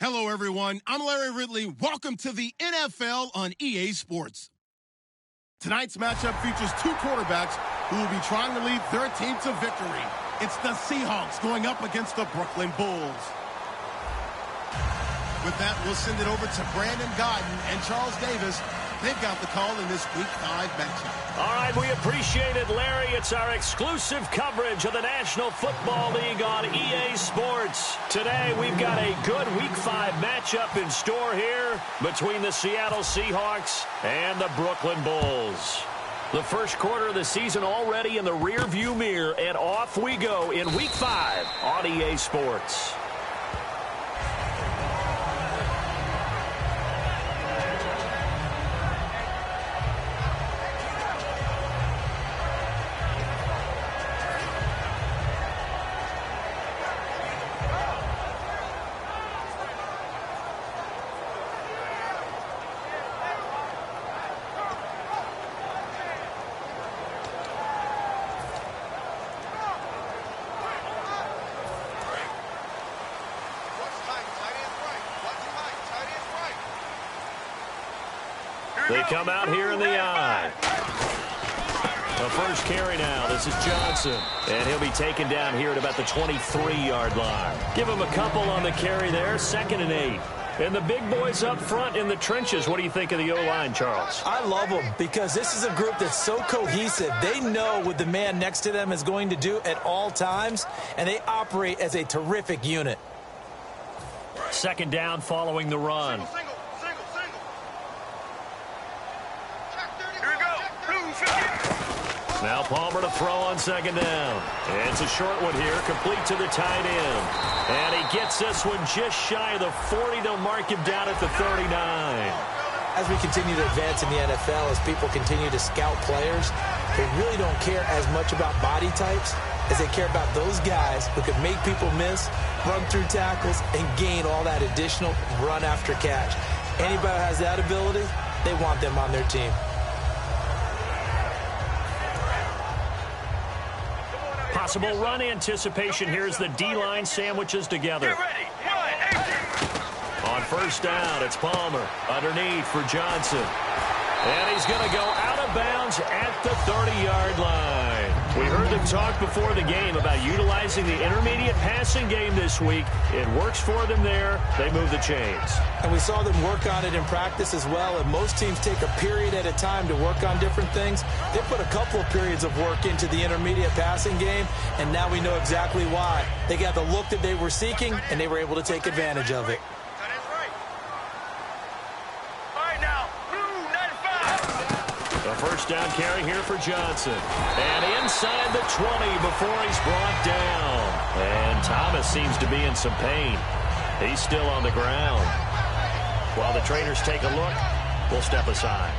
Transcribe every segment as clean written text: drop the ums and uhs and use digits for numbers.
Hello, everyone. I'm Larry Ridley. Welcome to the NFL on EA Sports. Tonight's matchup features two quarterbacks who will be trying to lead their team to victory. It's the Seahawks going up against the Brooklyn Bulls. With that, we'll send it over to Brandon Gaudin and Charles Davis. They've got the call in this Week 5 matchup. All right, we appreciate it, Larry. It's our exclusive coverage of the National Football League on EA Sports. Today, we've got a good Week 5 matchup in store here between the Seattle Seahawks and the Brooklyn Bulls. The first quarter of the season already in the rearview mirror, and off we go in Week 5 on EA Sports. They come out here in the eye. The first carry now. This is Johnson. And he'll be taken down here at about the 23-yard line. Give him a couple on the carry there. 2nd and 8. And the big boys up front in the trenches. What do you think of the O-line, Charles? I love them because this is a group that's so cohesive. They know what the man next to them is going to do at all times, and they operate as a terrific unit. 2nd down following the run. Now Palmer to throw on 2nd down. It's a short one here, complete to the tight end. And he gets this one just shy of the 40. They'll mark him down at the 39. As we continue to advance in the NFL, as people continue to scout players, they really don't care as much about body types as they care about those guys who can make people miss, run through tackles, and gain all that additional run after catch. Anybody who has that ability, they want them on their team. Possible run anticipation. Here's the D-line sandwiches together. On 1st down, it's Palmer. Underneath for Johnson. And he's going to go out of bounds at the 30-yard line. We heard them talk before the game about utilizing the intermediate passing game this week. It works for them there. They move the chains. And we saw them work on it in practice as well. And most teams take a period at a time to work on different things. They put a couple of periods of work into the intermediate passing game, and now we know exactly why. They got the look that they were seeking, and they were able to take advantage of it. First down carry here for Johnson. And inside the 20 before he's brought down. And Thomas seems to be in some pain. He's still on the ground. While the trainers take a look, we'll step aside.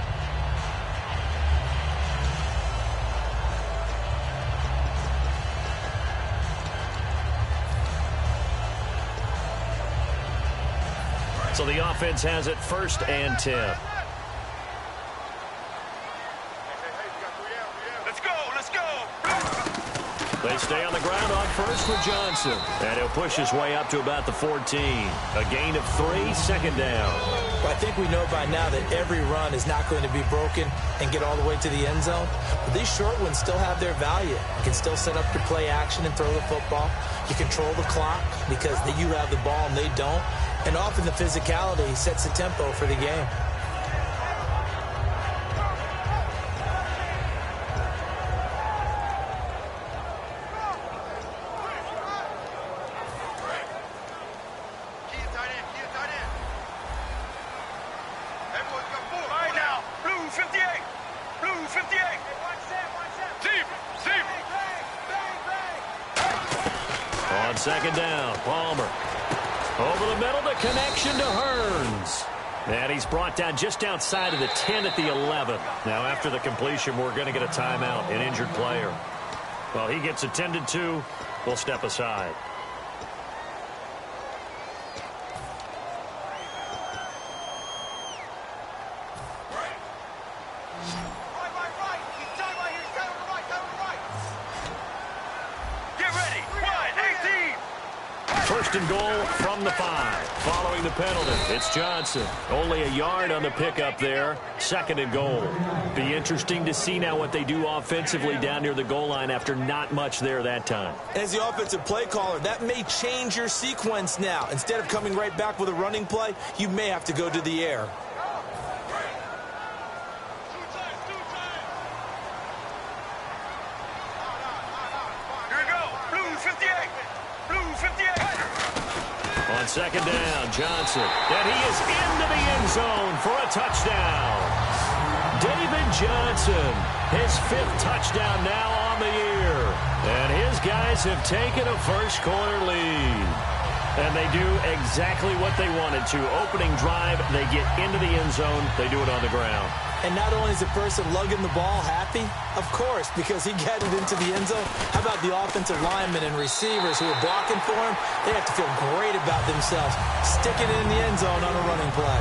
So the offense has it 1st and 10. They stay on the ground on 1st for Johnson. And he'll push his way up to about the 14. A gain of 3, 2nd down. Well, I think we know by now that every run is not going to be broken and get all the way to the end zone. But these short ones still have their value. You can still set up your play action and throw the football. You control the clock because you have the ball and they don't. And often the physicality sets the tempo for the game. On 2nd down, Palmer. Over the middle, the connection to Hearns. And he's brought down just outside of the 10 at the 11. Now, after the completion, we're going to get a timeout, an injured player. Well, he gets attended to. We'll step aside. first and goal from the 5. Following the penalty, it's Johnson. Only a yard on the pickup there. Second and goal. Be interesting to see now what they do offensively down near the goal line after not much there that time. As the offensive play caller, that may change your sequence now. Instead of coming right back with a running play, you may have to go to the air. On second down, Johnson. And he is into the end zone for a touchdown. David Johnson, his 5th touchdown now on the year. And his guys have taken a first-quarter lead. And they do exactly what they wanted to. Opening drive, they get into the end zone. They do it on the ground. And not only is the person lugging the ball happy, of course, because he got it into the end zone. How about the offensive linemen and receivers who are blocking for him? They have to feel great about themselves, sticking it in the end zone on a running play.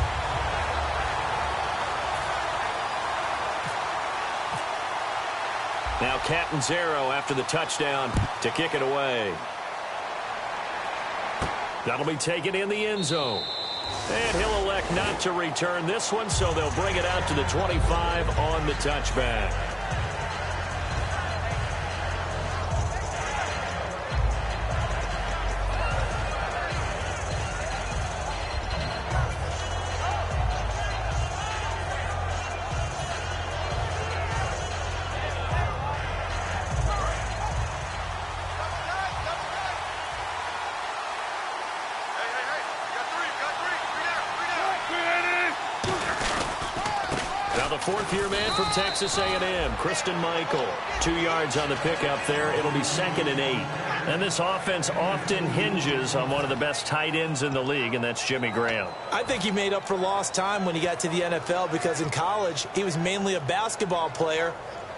Now Catanzaro after the touchdown to kick it away. That'll be taken in the end zone. And he'll elect not to return this one, so they'll bring it out to the 25 on the touchback. Fourth-year man from Texas A&M, Christine Michael. 2 yards on the pickup there. It'll be 2nd and 8. And this offense often hinges on one of the best tight ends in the league, and that's Jimmy Graham. I think he made up for lost time when he got to the NFL because in college, he was mainly a basketball player,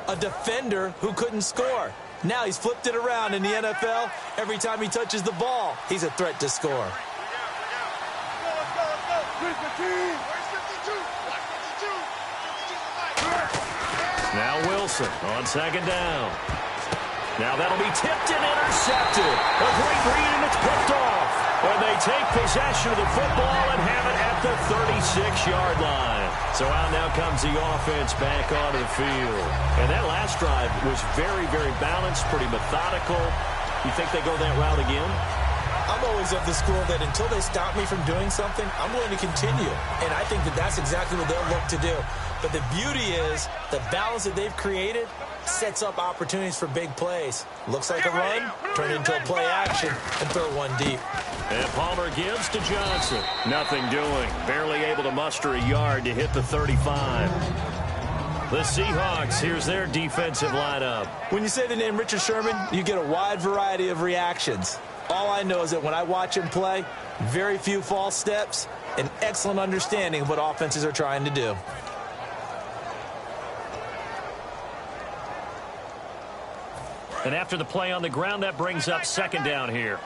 a defender who couldn't score. Now he's flipped it around in the NFL. Every time he touches the ball, he's a threat to score. Now Wilson on second down. Now that'll be tipped and intercepted. A great read, and it's picked off. And they take possession of the football and have it at the 36-yard line. So out now comes the offense back onto the field. And that last drive was very, very balanced, pretty methodical. You think they go that route again? I'm always of the school that until they stop me from doing something, I'm going to continue. And I think that that's exactly what they'll look to do. But the beauty is the balance that they've created sets up opportunities for big plays. Looks like a run, turn it into a play action, and throw one deep. And Palmer gives to Johnson. Nothing doing. Barely able to muster a yard to hit the 35. The Seahawks, here's their defensive lineup. When you say the name Richard Sherman, you get a wide variety of reactions. All I know is that when I watch him play, very few false steps, an excellent understanding of what offenses are trying to do. And after the play on the ground, that brings up second down here.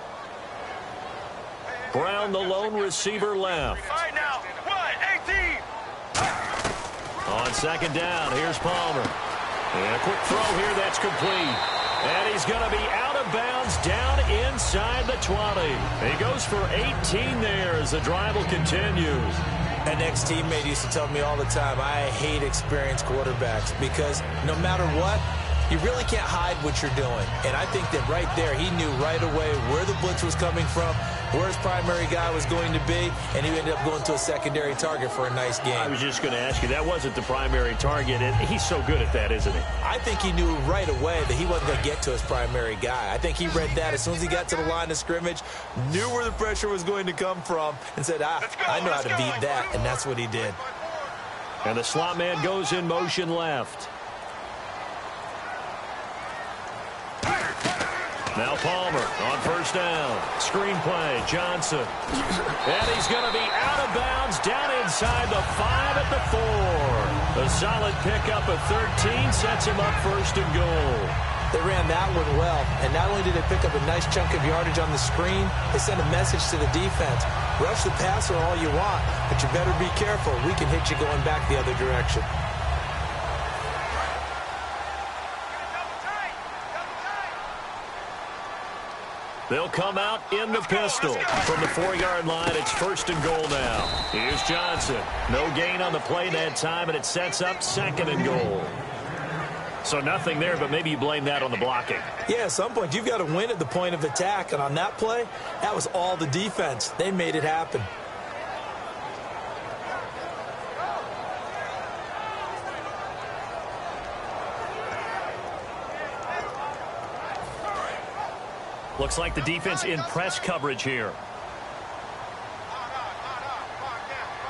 Brown, the lone receiver, left. All right, now, 1-18. On second down, here's Palmer. And a quick throw here that's complete. And he's going to be out of bounds down inside the 20. He goes for 18 there as the drive will continue. An ex-teammate used to tell me all the time, I hate experienced quarterbacks because no matter what, you really can't hide what you're doing. And I think that right there, he knew right away where the blitz was coming from, where his primary guy was going to be, and he ended up going to a secondary target for a nice game. I was just going to ask you, that wasn't the primary target, and he's so good at that, isn't he? I think he knew right away that he wasn't going to get to his primary guy. I think he read that as soon as he got to the line of scrimmage, knew where the pressure was going to come from, and said, I know how to beat that, and that's what he did. And the slot man goes in motion left. Now Palmer on first down. Screen play, Johnson. And he's going to be out of bounds down inside the 5 at the 4. A solid pickup of 13 sets him up first and goal. They ran that one well, and not only did they pick up a nice chunk of yardage on the screen, they sent a message to the defense. Rush the passer all you want, but you better be careful. We can hit you going back the other direction. They'll come out in the pistol. From the 4-yard line, it's 1st and goal now. Here's Johnson. No gain on the play that time, and it sets up 2nd and goal. So nothing there, but maybe you blame that on the blocking. Yeah, at some point, you've got to win at the point of attack. And on that play, that was all the defense. They made it happen. Looks like the defense in press coverage here.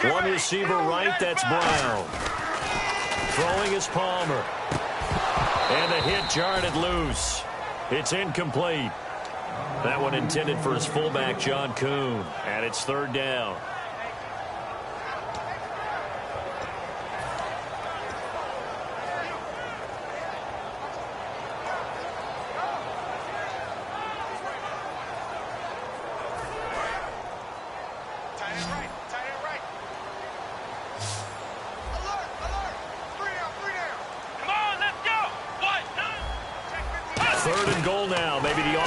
One receiver right, that's Brown. Throwing is Palmer. And the hit jarred it loose. It's incomplete. That one intended for his fullback, John Kuhn. And it's 3rd down.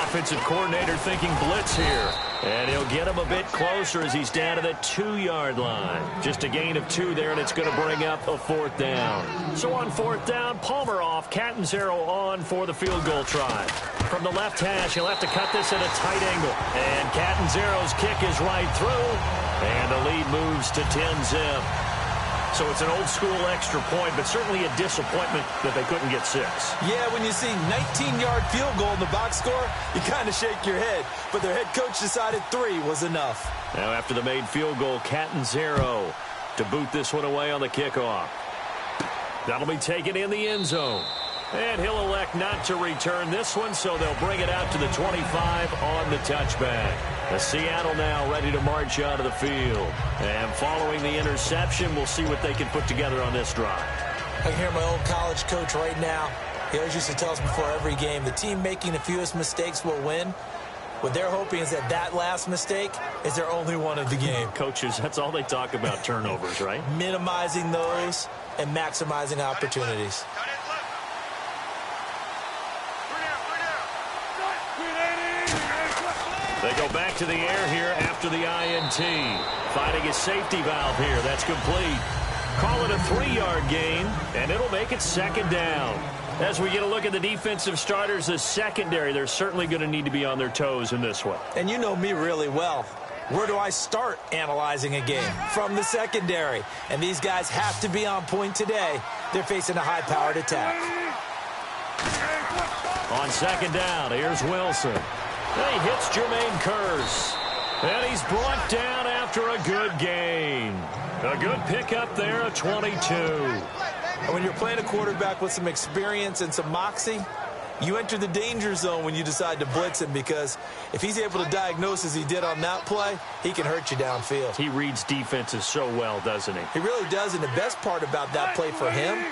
Offensive coordinator thinking blitz here. And he'll get him a bit closer as he's down to the 2-yard line. Just a gain of 2 there, and it's going to bring up a 4th down. So on 4th down, Palmer off, Catanzaro on for the field goal try. From the left hash, he'll have to cut this at a tight angle. And Catanzaro's kick is right through. And the lead moves to 10-zip. So it's an old-school extra point, but certainly a disappointment that they couldn't get 6. Yeah, when you see 19-yard field goal in the box score, you kind of shake your head. But their head coach decided 3 was enough. Now after the made field goal, Catanzaro to boot this one away on the kickoff. That'll be taken in the end zone. And he'll elect not to return this one, so they'll bring it out to the 25 on the touchback. Seattle now ready to march out of the field. And following the interception, we'll see what they can put together on this drive. I can hear my old college coach right now. He always used to tell us before every game, the team making the fewest mistakes will win. What they're hoping is that last mistake is their only one of the game. Coaches, that's all they talk about, turnovers, right? Minimizing those and maximizing opportunities. They go back to the air here after the INT. Finding a safety valve here. That's complete. Call it a 3-yard gain, and it'll make it 2nd down. As we get a look at the defensive starters, the secondary, they're certainly going to need to be on their toes in this one. And you know me really well. Where do I start analyzing a game? From the secondary. And these guys have to be on point today. They're facing a high-powered attack. On 2nd down, here's Wilson. He hits Jermaine Kearse. And he's brought down after a good gain. A good pickup there, a 22. And when you're playing a quarterback with some experience and some moxie, you enter the danger zone when you decide to blitz him, because if he's able to diagnose as he did on that play, he can hurt you downfield. He reads defenses so well, doesn't he? He really does, and the best part about that play for him,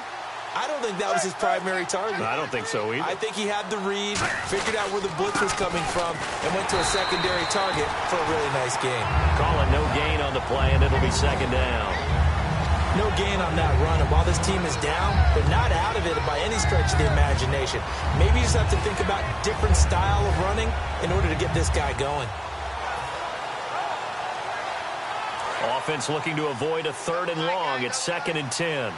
I don't think that was his primary target. I don't think so either. I think he had the read, figured out where the blitz was coming from, and went to a secondary target for a really nice gain. Calling no gain on the play, and it'll be 2nd down. No gain on that run, and while this team is down, they're not out of it by any stretch of the imagination. Maybe you just have to think about different style of running in order to get this guy going. Offense looking to avoid a 3rd and long. It's 2nd and 10.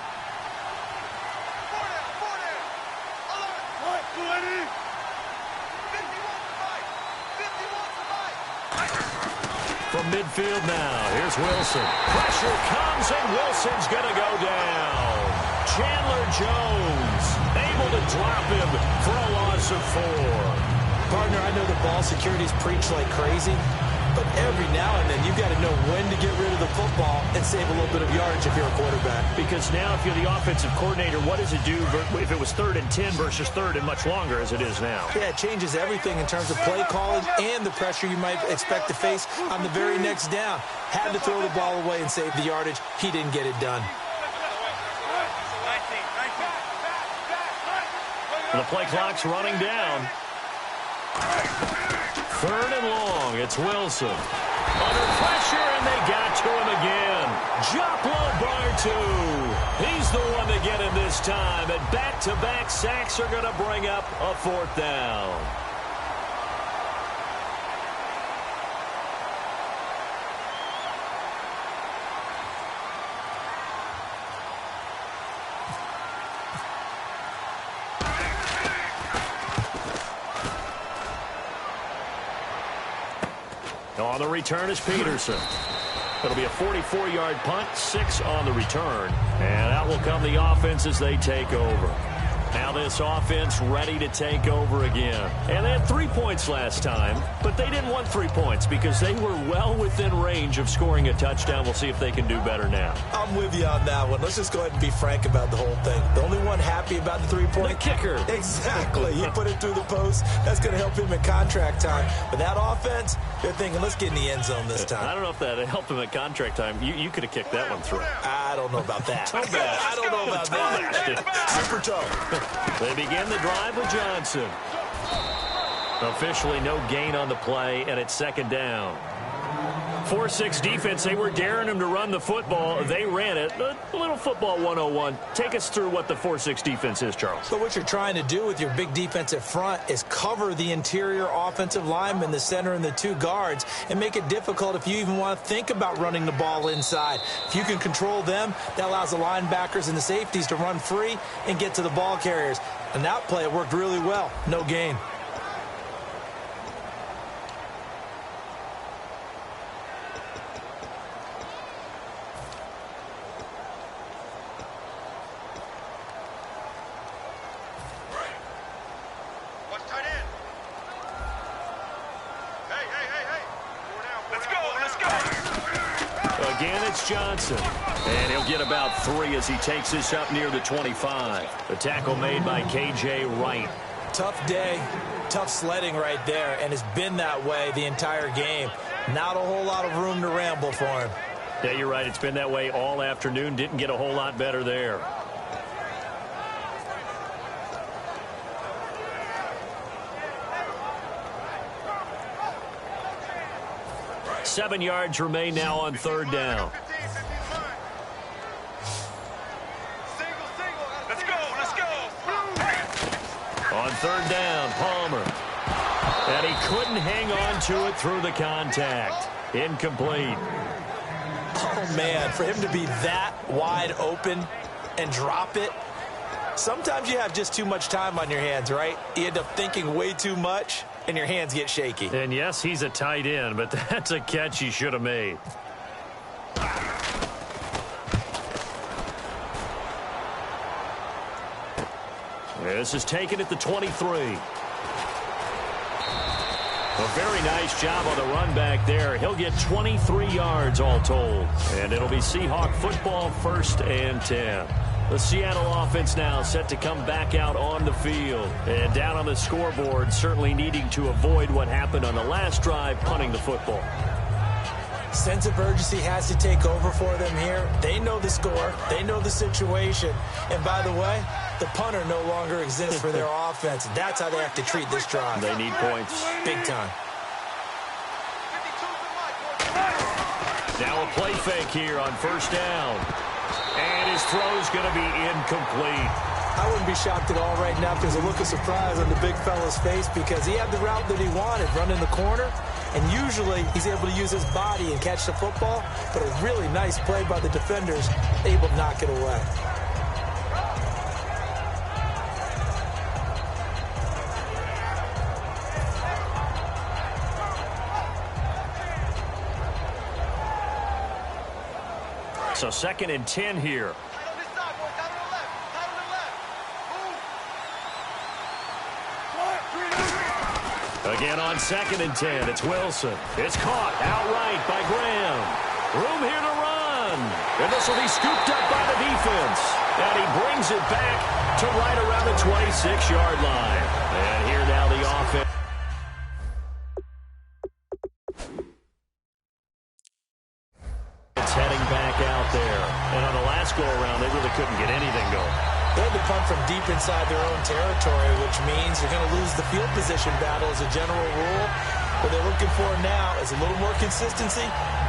From midfield now, here's Wilson. Pressure comes, and Wilson's going to go down. Chandler Jones able to drop him for a loss of 4. Partner, I know the ball security's preached like crazy, but every now and then you've got to know when to get rid of the football and save a little bit of yardage if you're a quarterback. Because now if you're the offensive coordinator, what does it do if it was 3rd and 10 versus 3rd and much longer as it is now? Yeah, it changes everything in terms of play calling and the pressure you might expect to face on the very next down. Had to throw the ball away and save the yardage. He didn't get it done. The play clock's running down. 3rd and long. It's Wilson. Under pressure, and they got to him again. Joplo Bartu. He's the one to get him this time. And back-to-back sacks are going to bring up a 4th down. On the return is Peterson. It'll be a 44-yard punt, 6 on the return. And out will come the offense as they take over. Now this offense ready to take over again. And they had 3 points last time, but they didn't want 3 points because they were well within range of scoring a touchdown. We'll see if they can do better now. I'm with you on that one. Let's just go ahead and be frank about the whole thing. The only one happy about the 3-point? The kicker. Exactly. He put it through the post. That's going to help him in contract time. But that offense, they're thinking, let's get in the end zone this time. I don't know if that helped him at contract time. You could have kicked that one through. I don't know about that. I don't know about that. Super toe. They begin the drive with Johnson. Officially no gain on the play, and it's second down. 4-6 defense, they were daring him to run the football. They ran it. A little football 101. Take us through what the 4-6 defense is, Charles. So what you're trying to do with your big defensive front is cover the interior offensive lineman, the center, and the 2 guards, and make it difficult if you even want to think about running the ball inside. If you can control them, that allows the linebackers and the safeties to run free and get to the ball carriers. And that play worked really well. No gain. Again, it's Johnson. And he'll get about 3 as he takes this up near the 25. The tackle made by K.J. Wright. Tough day, tough sledding right there, and it's been that way the entire game. Not a whole lot of room to ramble for him. Yeah, you're right. It's been that way all afternoon. Didn't get a whole lot better there. Seven yards remain now on third down. On third down, Palmer. And he couldn't hang on to it through the contact. Incomplete. Oh, man, for him to be that wide open and drop it, sometimes you have just too much time on your hands, right? You end up thinking way too much, and your hands get shaky. And yes, he's a tight end, but that's a catch he should have made. This is taken at the 23. A very nice job on the run back there. He'll get 23 yards all told. And it'll be Seahawk football, 1st and 10. The Seattle offense now set to come back out on the field. And down on the scoreboard, certainly needing to avoid what happened on the last drive, punting the football. Sense of urgency has to take over for them here. They know the score. They know the situation. And by the way, the punter no longer exists for their offense. That's how they have to treat this drive. They need points. Big time. Now a play fake here on 1st down. And his throw's going to be incomplete. I wouldn't be shocked at all right now if there's a look of surprise on the big fella's face because he had the route that he wanted, running the corner. And usually he's able to use his body and catch the football. But a really nice play by the defenders, able to knock it away. So 2nd and 10 here. Again on 2nd and 10. It's Wilson. It's caught outright by Graham. Room here to run. And this will be scooped up by the defense. And he brings it back to right around the 26-yard line. And here now the offense. It's heading back out there. And on the last go-around, they really couldn't get anything going. They had to punt from deep inside their own territory, which means you're going to lose the field position battle as a general rule. What they're looking for now is a little more consistency,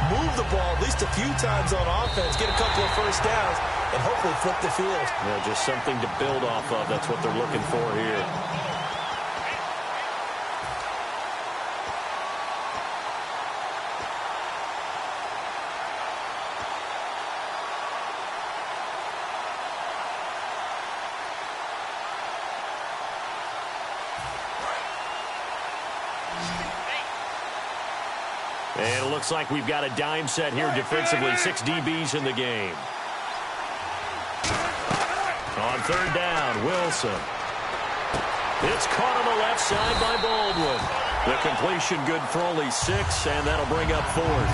move the ball at least a few times on offense, get a couple of first downs, and hopefully flip the field. Yeah, just something to build off of. That's what they're looking for here. And it looks like we've got a dime set here defensively. 6 DBs in the game. On third down, Wilson. It's caught on the left side by Baldwin. The completion good for only 6, and that'll bring up 4th.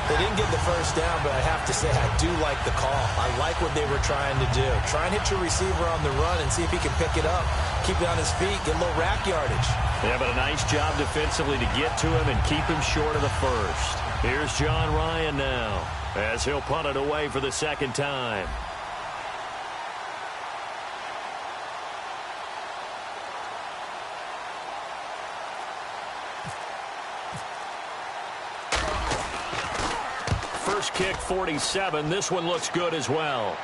They didn't get the first down, but I have to say I do like the call. I like what they were trying to do. Try and hit your receiver on the run and see if he can pick it up, keep it on his feet, get a little rack yardage. Yeah, but a nice job defensively to get to him and keep him short of the first. Here's John Ryan now as he'll punt it away for the second time. First kick, 47. This one looks good as well.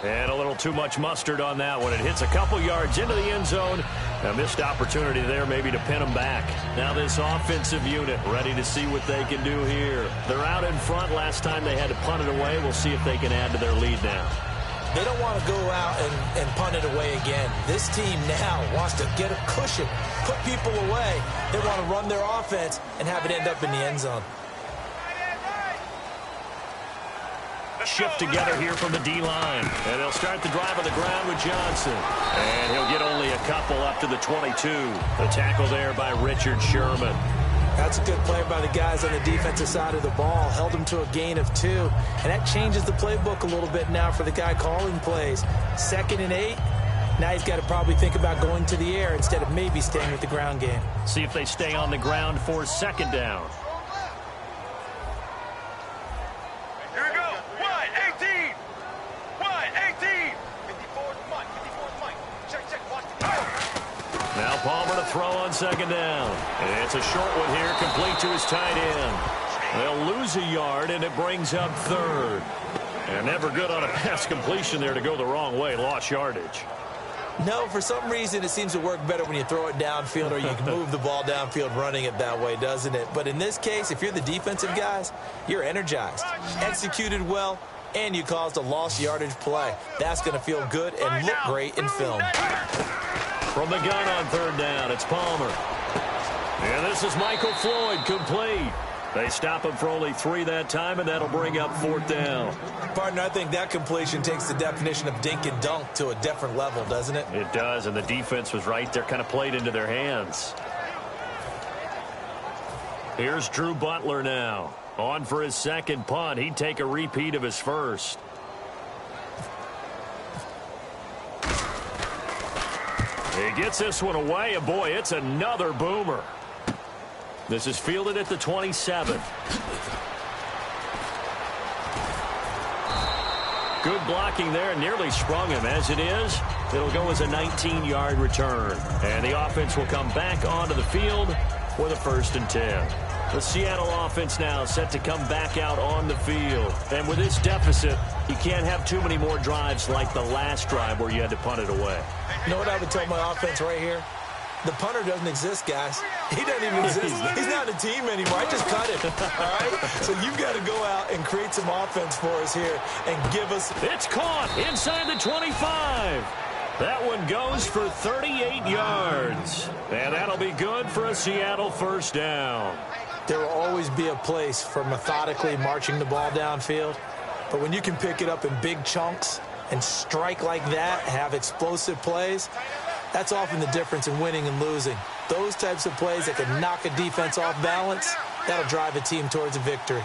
And a little too much mustard on that one. It hits a couple yards into the end zone. A missed opportunity there maybe to pin them back. Now this offensive unit ready to see what they can do here. They're out in front. Last time they had to punt it away. We'll see if they can add to their lead now. They don't want to go out and punt it away again. This team now wants to get a cushion, put people away. They want to run their offense and have it end up in the end zone. Shift together here from the D-line. And they'll start the drive on the ground with Johnson. And he'll get only a couple up to the 22. The tackle there by Richard Sherman. That's a good play by the guys on the defensive side of the ball. Held them to a gain of 2. And that changes the playbook a little bit now for the guy calling plays. 2nd and 8. Now he's got to probably think about going to the air instead of maybe staying with the ground game. See if they stay on the ground for second down. Now Palmer to throw on second down. And it's a short one here, complete to his tight end. They'll lose a yard, and it brings up 3rd. And never good on a pass completion there to go the wrong way. Lost yardage. No, for some reason it seems to work better when you throw it downfield or you can move the ball downfield running it that way, doesn't it? But in this case, if you're the defensive guys, you're energized, executed well, and you caused a lost yardage play. That's going to feel good and look great in film. From the gun on third down, it's Palmer. And this is Michael Floyd, complete. They stop him for only 3 that time, and that'll bring up 4th down. Partner, I think that completion takes the definition of dink and dunk to a different level, doesn't it? It does, and the defense was right there, kind of played into their hands. Here's Drew Butler now. On for his second punt. He'd take a repeat of his first. He gets this one away, and boy, it's another boomer. This is fielded at the 27. Good blocking there, nearly sprung him. As it is, it'll go as a 19-yard return. And the offense will come back onto the field for the 1st and 10. The Seattle offense now set to come back out on the field. And with this deficit, you can't have too many more drives like the last drive where you had to punt it away. You know what I would tell my offense right here? The punter doesn't exist, guys. He doesn't even exist. He's not a team anymore. I just cut it, all right? So you've got to go out and create some offense for us here and give us... It's caught inside the 25. That one goes for 38 yards. And that'll be good for a Seattle first down. There will always be a place for methodically marching the ball downfield. But when you can pick it up in big chunks and strike like that, have explosive plays, that's often the difference in winning and losing. Those types of plays that can knock a defense off balance, that'll drive a team towards a victory.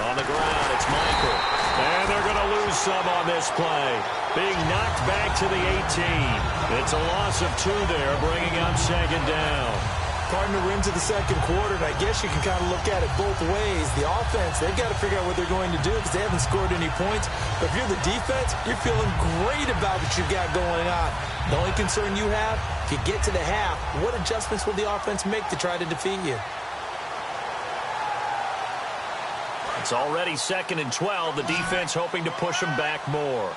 On the ground, it's Michael. And they're going to lose some on this play. Being knocked back to the 18. It's a loss of 2 there, bringing up second down. Partner, we're into the second quarter, and I guess you can kind of look at it both ways. The offense, they've got to figure out what they're going to do because they haven't scored any points. But if you're the defense, you're feeling great about what you've got going on. The only concern you have, if you get to the half, what adjustments will the offense make to try to defeat you? It's already 2nd and 12. The defense hoping to push them back more.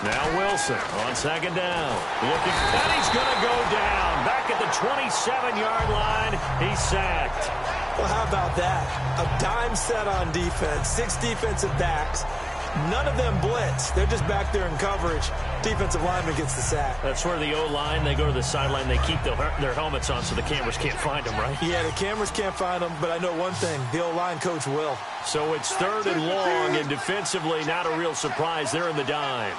Now Wilson on second down. Looking, and he's going to go down. Back at the 27-yard line. He's sacked. Well, how about that? A dime set on defense. 6 defensive backs. None of them blitz. They're just back there in coverage. Defensive lineman gets the sack. That's where the O-line, they go to the sideline, they keep their helmets on so the cameras can't find them, right? Yeah, the cameras can't find them, but I know one thing. The O-line coach will. So it's 3rd and long, and defensively, not a real surprise. They're in the dime.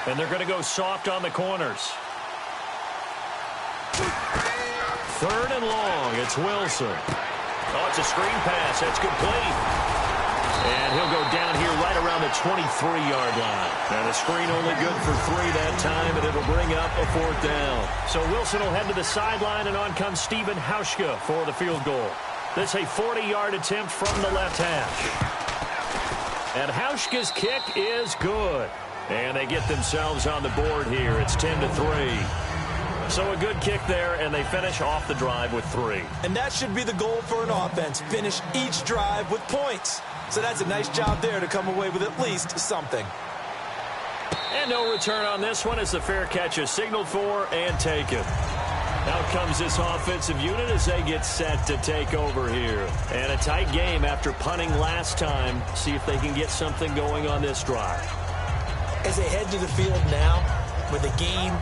And they're going to go soft on the corners. 3rd and long. It's Wilson. Oh, it's a screen pass. That's complete. And he'll go down here right around the 23-yard line. And the screen only good for 3 that time, and it'll bring up a 4th down. So Wilson will head to the sideline, and on comes Stephen Hauschka for the field goal. This a 40-yard attempt from the left hash. And Hauschka's kick is good. And they get themselves on the board here. It's 10-3. So a good kick there, and they finish off the drive with 3. And that should be the goal for an offense. Finish each drive with points. So that's a nice job there to come away with at least something. And no return on this one as the fair catch is signaled for and taken. Out comes this offensive unit as they get set to take over here. And a tight game after punting last time. See if they can get something going on this drive. As they head to the field now, with the game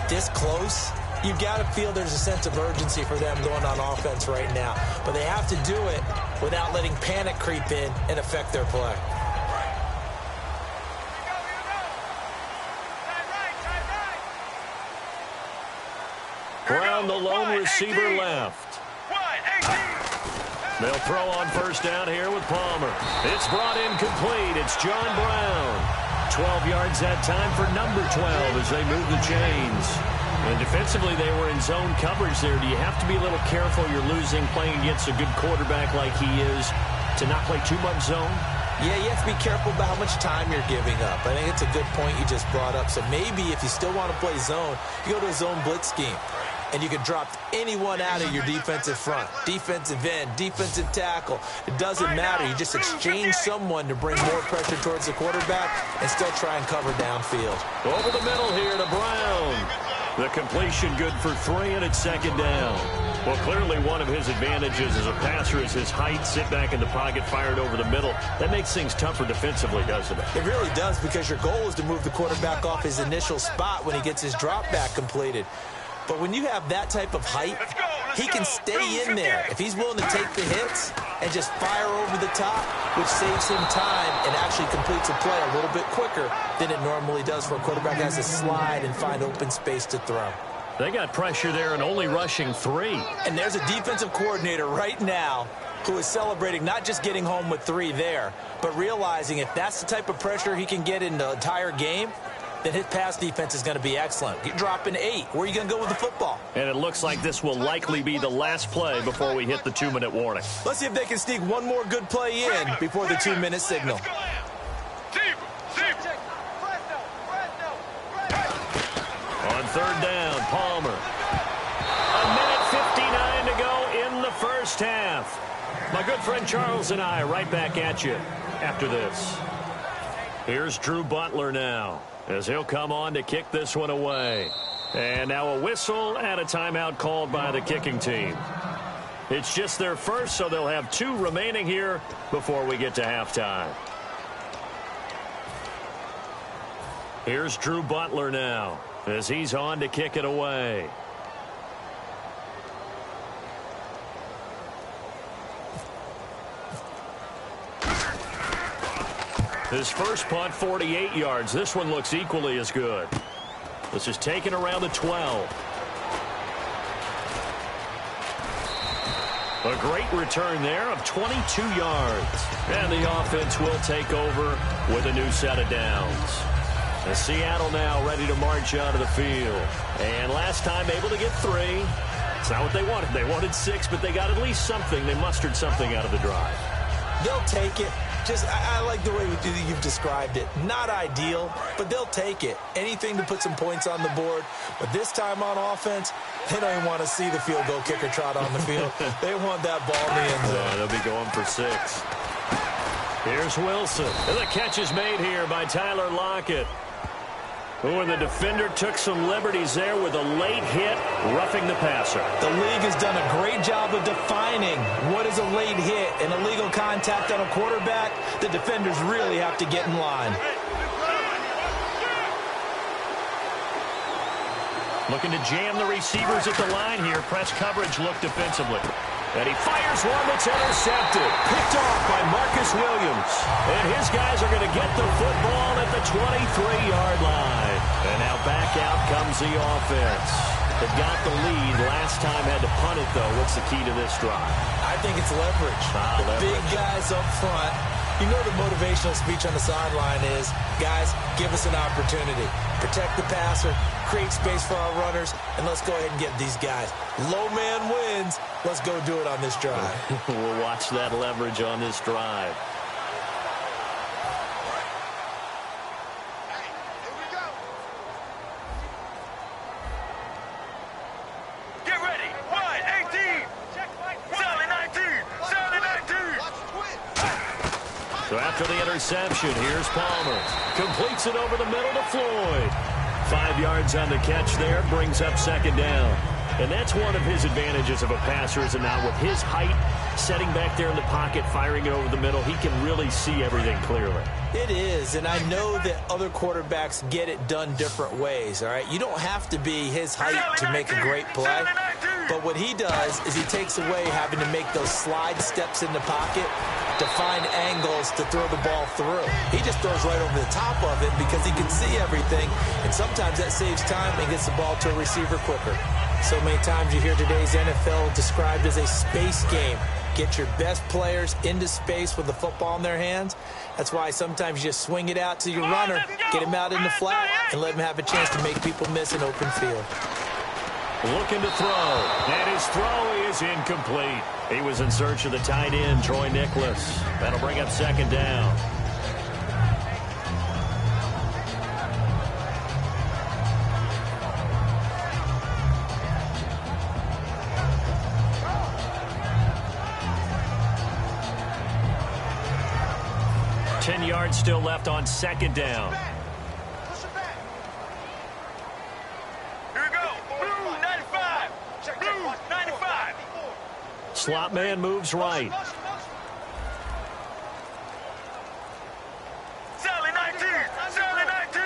this close, you've got to feel there's a sense of urgency for them going on offense right now. But they have to do it without letting panic creep in and affect their play. Brown, the lone receiver left. They'll throw on 1st down here with Palmer. It's brought in complete. It's John Brown. 12 yards that time for number 12 as they move the chains. And defensively, they were in zone coverage there. Do you have to be a little careful? You're losing playing against a good quarterback like he is to not play too much zone? Yeah, you have to be careful about how much time you're giving up. I think it's a good point you just brought up. So maybe if you still want to play zone, you go to a zone blitz scheme. And you can drop anyone out of your defensive front, defensive end, defensive tackle. It doesn't matter. You just exchange someone to bring more pressure towards the quarterback and still try and cover downfield. Over the middle here to Brown. The completion good for 3, and it's 2nd down. Well, clearly one of his advantages as a passer is his height. Sit back in the pocket, fired over the middle. That makes things tougher defensively, doesn't it? It really does, because your goal is to move the quarterback off his initial spot when he gets his drop back completed. But when you have that type of height, he can stay in there. If he's willing to take the hits and just fire over the top, which saves him time and actually completes a play a little bit quicker than it normally does for a quarterback who has to slide and find open space to throw. They got pressure there and only rushing 3. And there's a defensive coordinator right now who is celebrating not just getting home with 3 there, but realizing if that's the type of pressure he can get in the entire game, then his pass defense is going to be excellent. You're dropping 8. Where are you going to go with the football? And it looks like this will likely be the last play before we hit the 2-minute warning. Let's see if they can sneak one more good play in before the 2-minute signal. On 3rd down, Palmer. 1:59 to go in the 1st half. My good friend Charles and I right back at you after this. Here's Drew Butler now, as he'll come on to kick this one away. And now a whistle and a timeout called by the kicking team. It's just their first, so they'll have 2 remaining here before we get to halftime. Here's Drew Butler now, as he's on to kick it away. His first punt, 48 yards. This one looks equally as good. This is taken around the 12. A great return there of 22 yards. And the offense will take over with a new set of downs. And Seattle now ready to march out of the field. And last time able to get 3. It's not what they wanted. They wanted 6, but they got at least something. They mustered something out of the drive. They'll take it. I like the way you've described it. Not ideal, but they'll take it. Anything to put some points on the board. But this time on offense, they don't even want to see the field goal kicker trot on the field. They want that ball in the end zone. Yeah, they'll be going for 6. Here's Wilson. And the catch is made here by Tyler Lockett. Oh, and the defender took some liberties there with a late hit, roughing the passer. The league has done a great job of defining what is a late hit and illegal contact on a quarterback. The defenders really have to get in line. Looking to jam the receivers at the line here. Press coverage look defensively. And he fires one that's intercepted. Picked off by Marcus Williams. And his guys are going to get the football at the 23-yard line. And now back out comes the offense. They've got the lead. Last time had to punt it, though. What's the key to this drive? I think it's leverage. Big guys up front. You know the motivational speech on the sideline is, guys, give us an opportunity. Protect the passer, create space for our runners, and let's go ahead and get these guys. Low man wins. Let's go do it on this drive. We'll watch that leverage on this drive. So after the interception, here's Palmer. Completes it over the middle to Floyd. 5 yards on the catch there, brings up second down. And that's one of his advantages of a passer, is now with his height, setting back there in the pocket, firing it over the middle, he can really see everything clearly. It is, and I know that other quarterbacks get it done different ways, all right? You don't have to be his height to make a great play. But what he does is he takes away having to make those slide steps in the pocket to find angles to throw the ball through. He just throws right over the top of it because he can see everything, and sometimes that saves time and gets the ball to a receiver quicker. So many times you hear today's NFL described as a space game. Get your best players into space with the football in their hands. That's why sometimes you just swing it out to your runner, get him out in the flat, and let him have a chance to make people miss an open field. Looking to throw, and his throw is incomplete. He was in search of the tight end, Troy Nicholas. That'll bring up second down. Yards still left on second down. Here we go. Blue 95. Blue 95. Slot man moves right. Sally 19. Sally 19.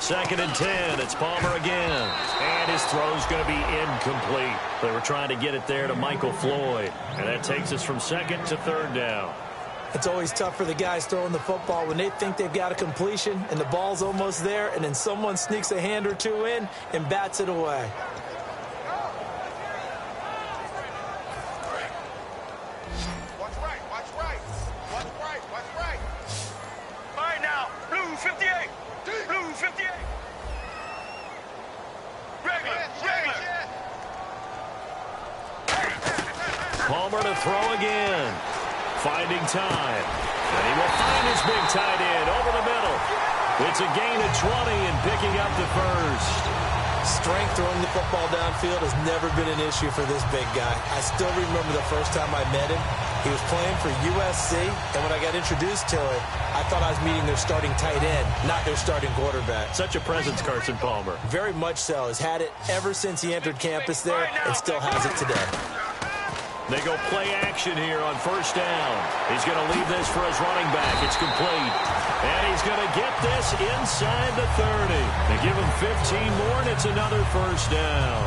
Second and 10. It's Palmer again. And his throw's going to be incomplete. They were trying to get it there to Michael Floyd. And that takes us from second to third down. It's always tough for the guys throwing the football when they think they've got a completion and the ball's almost there, and then someone sneaks a hand or two in and bats it away. Watch right. Watch right. Watch right. Watch right. All right now. Blue 58. Blue 58. Regular. Palmer to throw again. Finding time. And he will find his big tight end over the middle. It's a gain of 20 and picking up the first. Strength throwing the football downfield has never been an issue for this big guy. I still remember the first time I met him. He was playing for USC, and when I got introduced to it, I thought I was meeting their starting tight end, not their starting quarterback. Such a presence, Carson Palmer. Very much so. Has had it ever since he entered campus there and still has it today. They go play action here on first down. He's going to leave this for his running back. It's complete. And he's going to get this inside the 30. They give him 15 more, and it's another first down.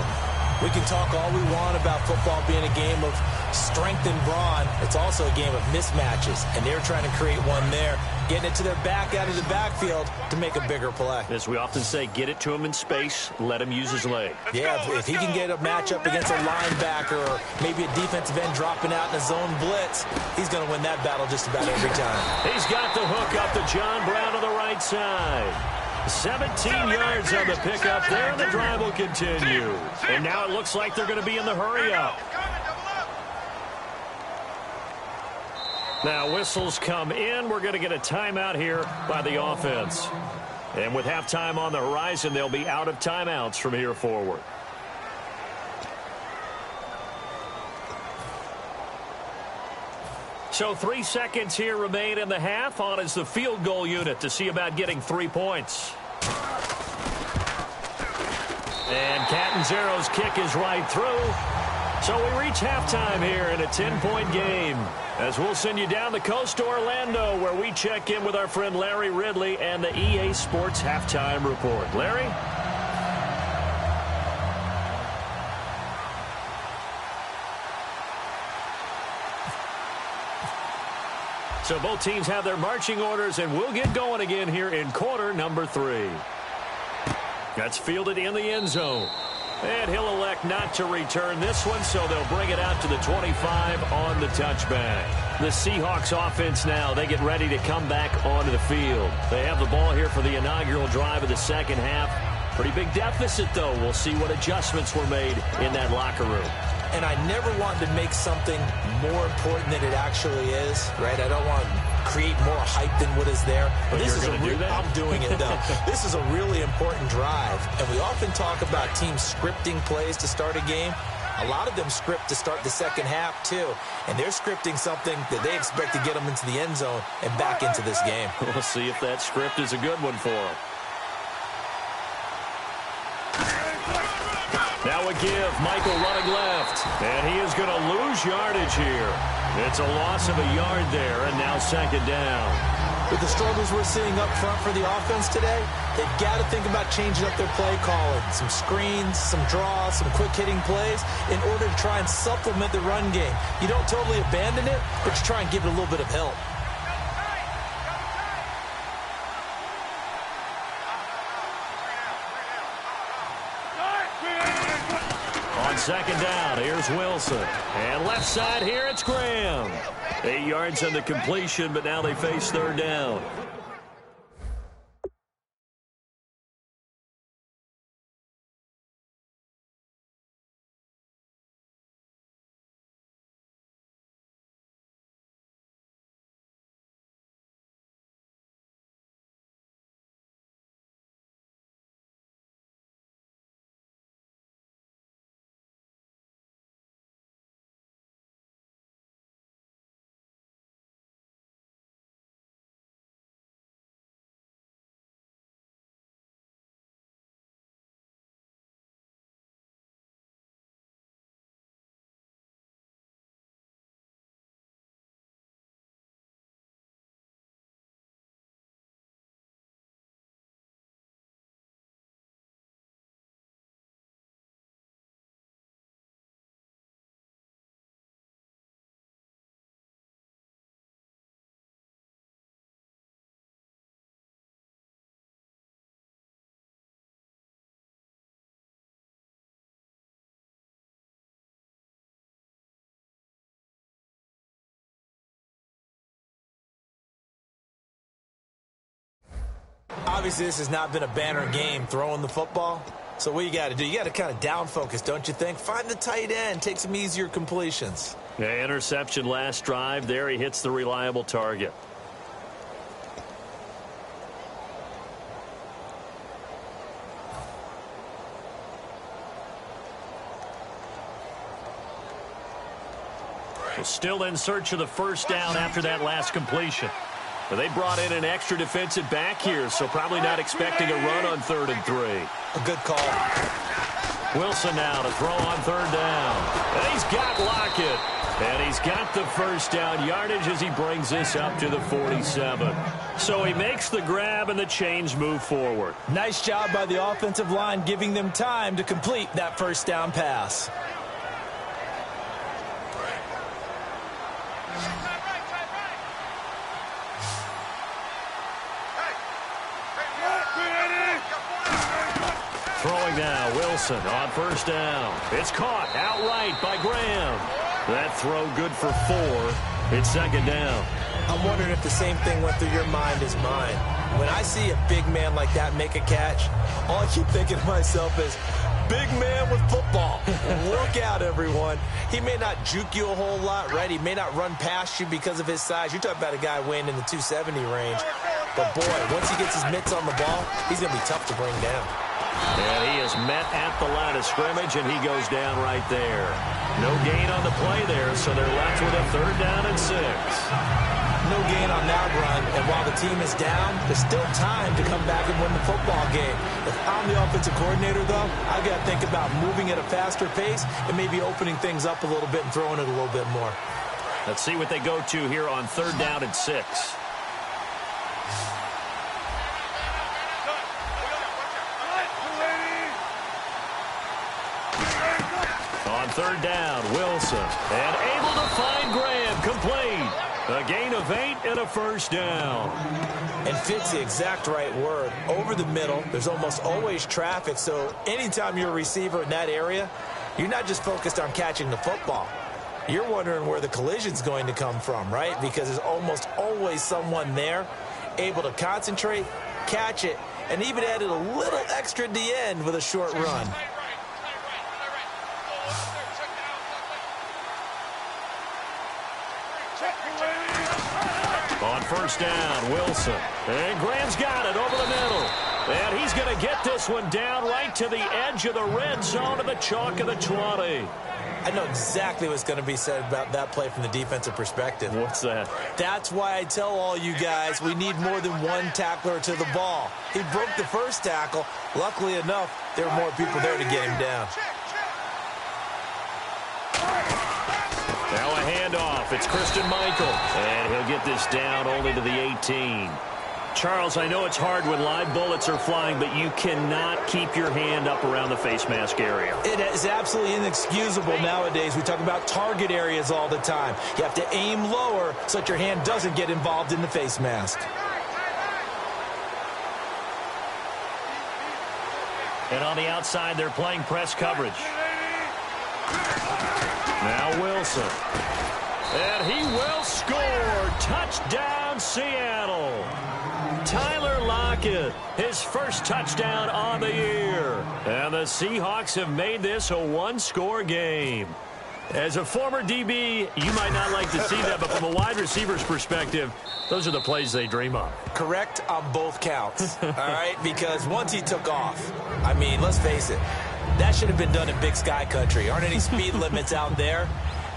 We can talk all we want about football being a game of strength and brawn. It's also a game of mismatches, and they're trying to create one there, getting it to their back out of the backfield to make a bigger play. As we often say, get it to him in space, let him use his leg. Yeah, if he can get a matchup against a linebacker or maybe a defensive end dropping out in a zone blitz, he's going to win that battle just about every time. He's got the hook up to John Brown on the right side. 17 yards on the pickup there, and the drive will continue. And now it looks like they're going to be in the hurry-up. Now whistles come in. We're going to get a timeout here by the offense. And with halftime on the horizon, they'll be out of timeouts from here forward. So 3 seconds here remain in the half. On is the field goal unit to see about getting 3 points. And Catanzaro's kick is right through. So we reach halftime here in a 10-point game. As we'll send you down the coast to Orlando, where we check in with our friend Larry Ridley and the EA Sports Halftime Report. Larry? So both teams have their marching orders, and we'll get going again here in quarter number 3. That's fielded in the end zone. And he'll elect not to return this one, so they'll bring it out to the 25 on the touchback. The Seahawks offense now, they get ready to come back onto the field. They have the ball here for the inaugural drive of the second half. Pretty big deficit, though. We'll see what adjustments were made in that locker room. And I never want to make something more important than it actually is, right? I don't want to create more hype than what is there. But this is I'm doing it, though. This is a really important drive. And we often talk about teams scripting plays to start a game. A lot of them script to start the second half, too. And they're scripting something that they expect to get them into the end zone and back into this game. We'll see if that script is a good one for them. Now a give, Michael running left, and he is going to lose yardage here. It's a loss of a yard there, and now second down. With the struggles we're seeing up front for the offense today, they've got to think about changing up their play calling. Some screens, some draws, some quick-hitting plays in order to try and supplement the run game. You don't totally abandon it, but you try and give it a little bit of help. On second down, here's Wilson. And left side here, it's Graham. 8 yards on the completion, but now they face third down. Obviously, this has not been a banner game throwing the football. So what you got to do, you got to kind of down focus, don't you think? Find the tight end, take some easier completions. Yeah, interception last drive. There he hits the reliable target. Well, still in search of the first down after that last completion. But they brought in an extra defensive back here, so probably not expecting a run on 3rd and 3. A good call. Wilson now to throw on 3rd down. And he's got Lockett. And he's got the first down yardage as he brings this up to the 47. So he makes the grab and the chains move forward. Nice job by the offensive line giving them time to complete that first down pass. Throwing now, Wilson on first down. It's caught outright by Graham. That throw good for 4. It's second down. I'm wondering if the same thing went through your mind as mine. When I see a big man like that make a catch, all I keep thinking to myself is, big man with football. Look out, everyone. He may not juke you a whole lot, right? He may not run past you because of his size. You're talking about a guy weighing in the 270 range. But, boy, once he gets his mitts on the ball, he's going to be tough to bring down. And he is met at the line of scrimmage, and he goes down right there. No gain on the play there, so they're left with a 3rd down and 6. No gain on that run, and while the team is down, there's still time to come back and win the football game. If I'm the offensive coordinator, though, I've got to think about moving at a faster pace and maybe opening things up a little bit and throwing it a little bit more. Let's see what they go to here on 3rd down and 6. On 3rd down, Wilson, and able to find Graham, complete. A gain of 8 and a 1st down. And fit's the exact right word. Over the middle, there's almost always traffic, so anytime you're a receiver in that area, you're not just focused on catching the football. You're wondering where the collision's going to come from, right? Because there's almost always someone there able to concentrate, catch it, and even added a little extra at the end with a short run. On 1st down, Wilson. And Graham's got it over the middle. And he's going to get this one down right to the edge of the red zone of the chalk of the 20. I know exactly what's going to be said about that play from the defensive perspective. What's that? That's why I tell all you guys we need more than one tackler to the ball. He broke the first tackle. Luckily enough, there were more people there to get him down. Now a handoff. It's Christine Michael. And he'll get this down only to the 18. Charles, I know it's hard when live bullets are flying, but you cannot keep your hand up around the face mask area. It is absolutely inexcusable nowadays. We talk about target areas all the time. You have to aim lower so that your hand doesn't get involved in the face mask. And on the outside, they're playing press coverage. Now Wilson. And he will score. Touchdown, Seattle. Tyler Lockett, his first touchdown on the year. And the Seahawks have made this a one-score game. As a former DB, you might not like to see that, but from a wide receiver's perspective, those are the plays they dream of. Correct on both counts, all right? Because once he took off, I mean, let's face it, that should have been done in Big Sky Country. Aren't any speed limits out there?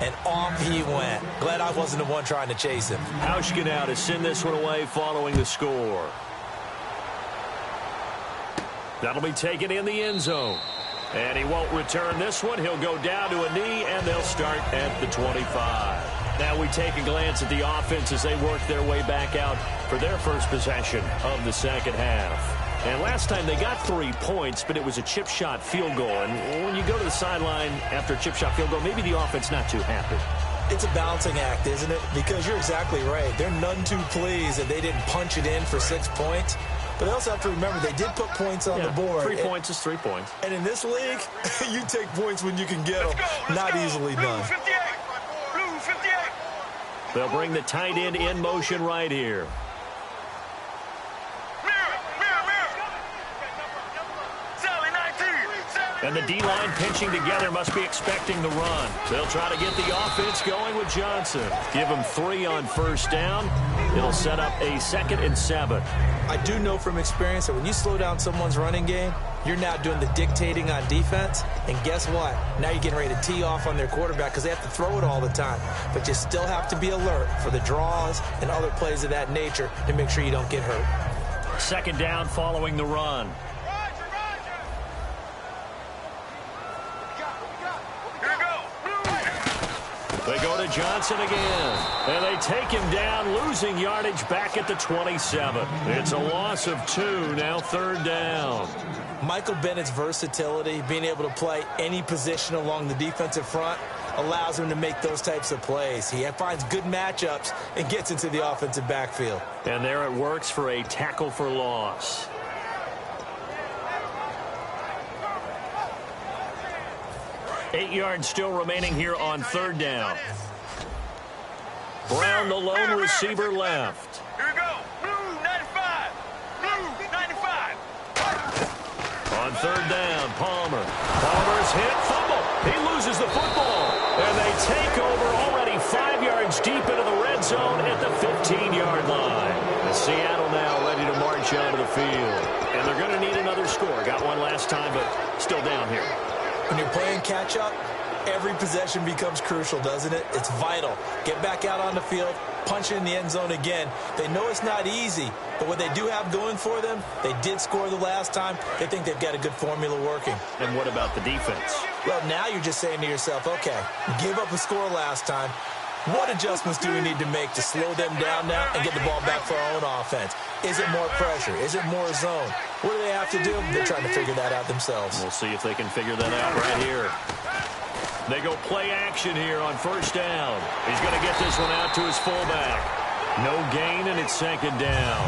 And off he went. Glad I wasn't the one trying to chase him. Hauschka now to send this one away following the score. That'll be taken in the end zone. And he won't return this one. He'll go down to a knee, and they'll start at the 25. Now we take a glance at the offense as they work their way back out for their first possession of the second half. And last time they got 3 points, but it was a chip shot field goal. And when you go to the sideline after a chip shot field goal, maybe the offense not too happy. It's a balancing act, isn't it? Because you're exactly right. They're none too pleased that they didn't punch it in for 6 points. But they also have to remember they did put points on the board. 3 points is 3 points. And in this league, you take points when you can get them. Not easily done. Blue 58. Blue 58. They'll bring the tight end in motion right here. And the D-line pinching together must be expecting the run. They'll try to get the offense going with Johnson. Give him 3 on first down. It'll set up a 2nd and 7. I do know from experience that when you slow down someone's running game, you're now doing the dictating on defense. And guess what? Now you're getting ready to tee off on their quarterback because they have to throw it all the time. But you still have to be alert for the draws and other plays of that nature to make sure you don't get hurt. 2nd down following the run. They go to Johnson again. And they take him down, losing yardage back at the 27. It's a loss of 2, now 3rd down. Michael Bennett's versatility, being able to play any position along the defensive front, allows him to make those types of plays. He finds good matchups and gets into the offensive backfield. And there it works for a tackle for loss. Eight yards still remaining here on 3rd down. Brown, the lone receiver, left. Here we go. Blue 95. Blue 95. On 3rd down, Palmer. Palmer's hit, fumble. He loses the football. And they take over already 5 yards deep into the red zone at the 15-yard line. And Seattle now ready to march onto the field. And they're going to need another score. Got one last time, but still down here. When you're playing catch-up, every possession becomes crucial, doesn't it? It's vital. Get back out on the field, punch it in the end zone again. They know it's not easy, but what they do have going for them, they did score the last time. They think they've got a good formula working. And what about the defense? Well, now you're just saying to yourself, okay, we gave up a score last time. What adjustments do we need to make to slow them down now and get the ball back for our own offense? Is it more pressure? Is it more zone? What do they have to do? They're trying to figure that out themselves. We'll see if they can figure that out right here. They go play action here on first down. He's going to get this one out to his fullback. No gain, and it's second down.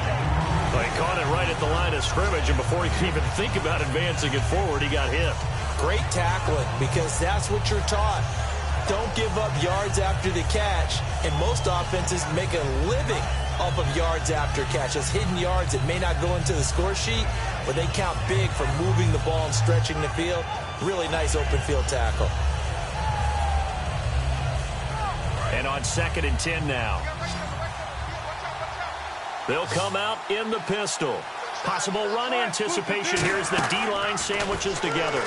Well, he caught it right at the line of scrimmage, and before he could even think about advancing it forward, he got hit. Great tackling, because that's what you're taught. Don't give up yards after the catch, and most offenses make a living off of yards after catch. Those hidden yards that may not go into the score sheet, but they count big for moving the ball and stretching the field. Really nice open field tackle. And on 2nd and 10 now. They'll come out in the pistol. Possible run anticipation here as the D-line sandwiches together.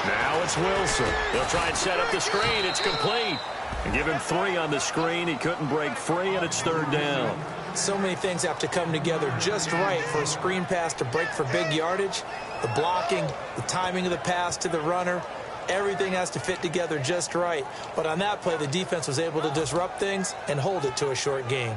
Now it's Wilson. They'll try and set up the screen. It's complete. And give him 3 on the screen. He couldn't break free, and it's 3rd down. So many things have to come together just right for a screen pass to break for big yardage. The blocking, the timing of the pass to the runner, everything has to fit together just right. But on that play, the defense was able to disrupt things and hold it to a short gain.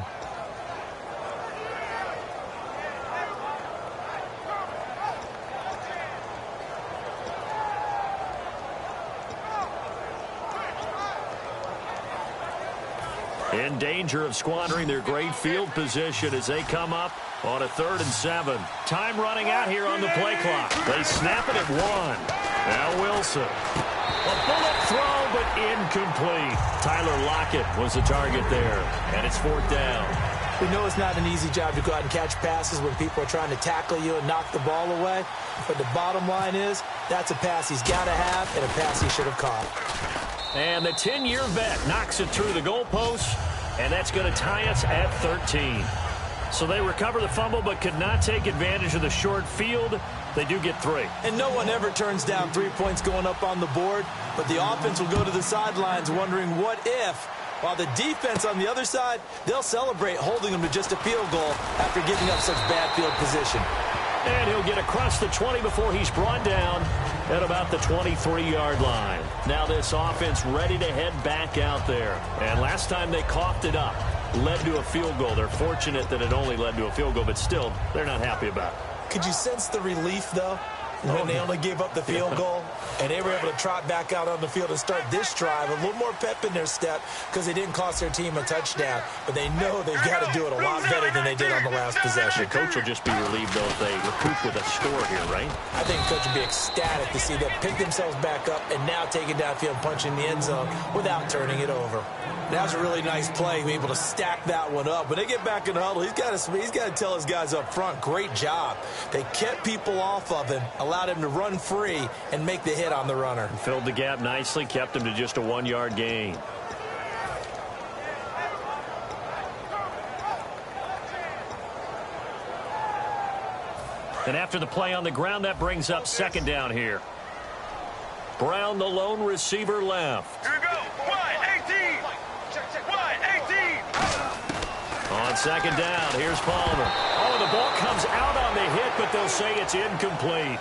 In danger of squandering their great field position as they come up on a 3rd and 7. Time running out here on the play clock. They snap it at 1. Now Wilson. A bullet throw, but incomplete. Tyler Lockett was the target there, and it's 4th down. We know it's not an easy job to go out and catch passes when people are trying to tackle you and knock the ball away. But the bottom line is, that's a pass he's got to have and a pass he should have caught. And the 10-year vet knocks it through the goalpost, and that's going to tie us at 13. So they recover the fumble but could not take advantage of the short field. They do get 3. And no one ever turns down 3 points going up on the board, but the offense will go to the sidelines wondering what if, while the defense on the other side, they'll celebrate holding them to just a field goal after giving up such bad field position. And he'll get across the 20 before he's brought down at about the 23-yard line. Now this offense ready to head back out there. And last time they coughed it up, led to a field goal. They're fortunate that it only led to a field goal, but still, they're not happy about it. Could you sense the relief, though, when they only gave up the field goal? And they were able to trot back out on the field and start this drive. A little more pep in their step because they didn't cost their team a touchdown. But they know they've got to do it a lot better than they did on the last possession. The coach will just be relieved, though, if they recoup with a score here, right? I think the coach will be ecstatic to see them pick themselves back up and now take it downfield, punching the end zone without turning it over. That was a really nice play, being able to stack that one up. When they get back in the huddle, he's got to tell his guys up front, great job. They kept people off of him, allowed him to run free and make the hit on the runner. Filled the gap nicely, kept him to just a 1-yard gain. And after the play on the ground, that brings up 2nd down here. Brown, the lone receiver, left. Here we go. Wide 18. Wide 18. On 2nd down, here's Palmer. Oh, the ball comes out on the hit, but they'll say it's incomplete.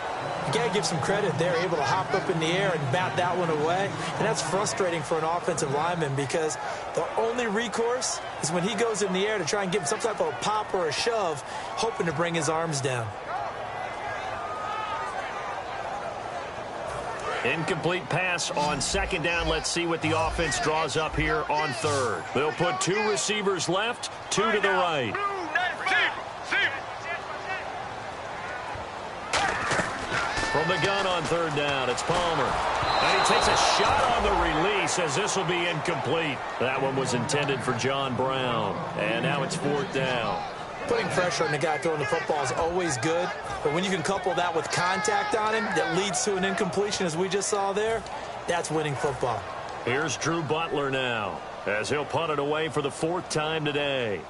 You got to give some credit. They're able to hop up in the air and bat that one away. And that's frustrating for an offensive lineman because the only recourse is when he goes in the air to try and give some type of a pop or a shove, hoping to bring his arms down. Incomplete pass on 2nd down. Let's see what the offense draws up here on 3rd. They'll put 2 receivers left, 2 to the right. From the gun on 3rd down, it's Palmer. And he takes a shot on the release as this will be incomplete. That one was intended for John Brown. And now it's 4th down. Putting pressure on the guy throwing the football is always good, but when you can couple that with contact on him that leads to an incompletion, as we just saw there, that's winning football. Here's Drew Butler now, as he'll punt it away for the 4th time today.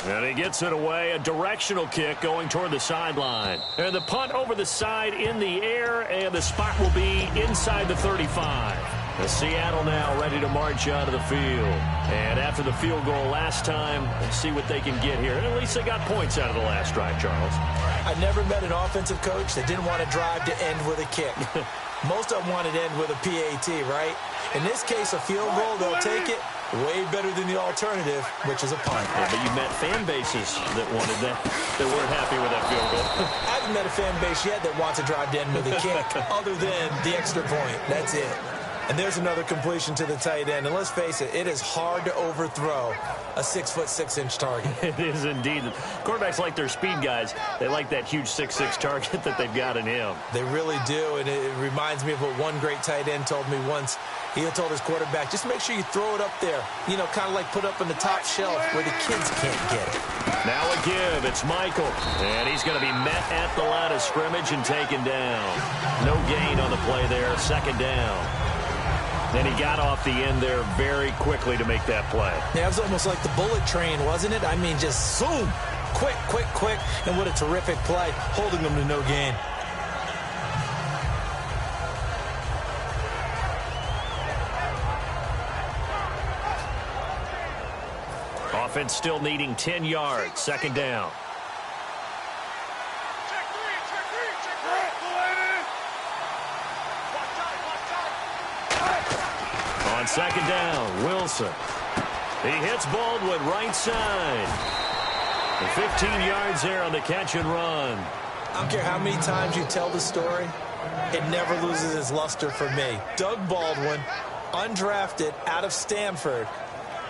And he gets it away, a directional kick going toward the sideline. And the punt over the side in the air, and the spot will be inside the 35. The Seattle now ready to march out of the field. And after the field goal last time, let's see what they can get here. And at least they got points out of the last drive, Charles. I never met an offensive coach that didn't want to drive to end with a kick. Most of them wanted to end with a PAT, right? In this case, a field goal, they'll take it. Way better than the alternative, which is a punt. Yeah, but you met fan bases that wanted that weren't happy with that field goal. I haven't met a fan base yet that wants to drive to end with a kick other than the extra point. That's it. And there's another completion to the tight end. And let's face it, it is hard to overthrow a 6'6" target. It is indeed. Quarterbacks like their speed guys. They like that huge 6'6" target that they've got in him. They really do. And it reminds me of what one great tight end told me once. He had told his quarterback, just make sure you throw it up there. You know, kind of like put up on the top shelf where the kids can't get it. Now a give. It's Michael. And he's going to be met at the line of scrimmage and taken down. No gain on the play there. Second down. And he got off the end there very quickly to make that play. Yeah, it was almost like the bullet train, wasn't it? I mean, just zoom. Quick, quick, quick. And what a terrific play, holding them to no gain. Offense still needing 10 yards. Second down. On second down, Wilson. He hits Baldwin right side. And 15 yards there on the catch and run. I don't care how many times you tell the story, it never loses its luster for me. Doug Baldwin, undrafted out of Stanford,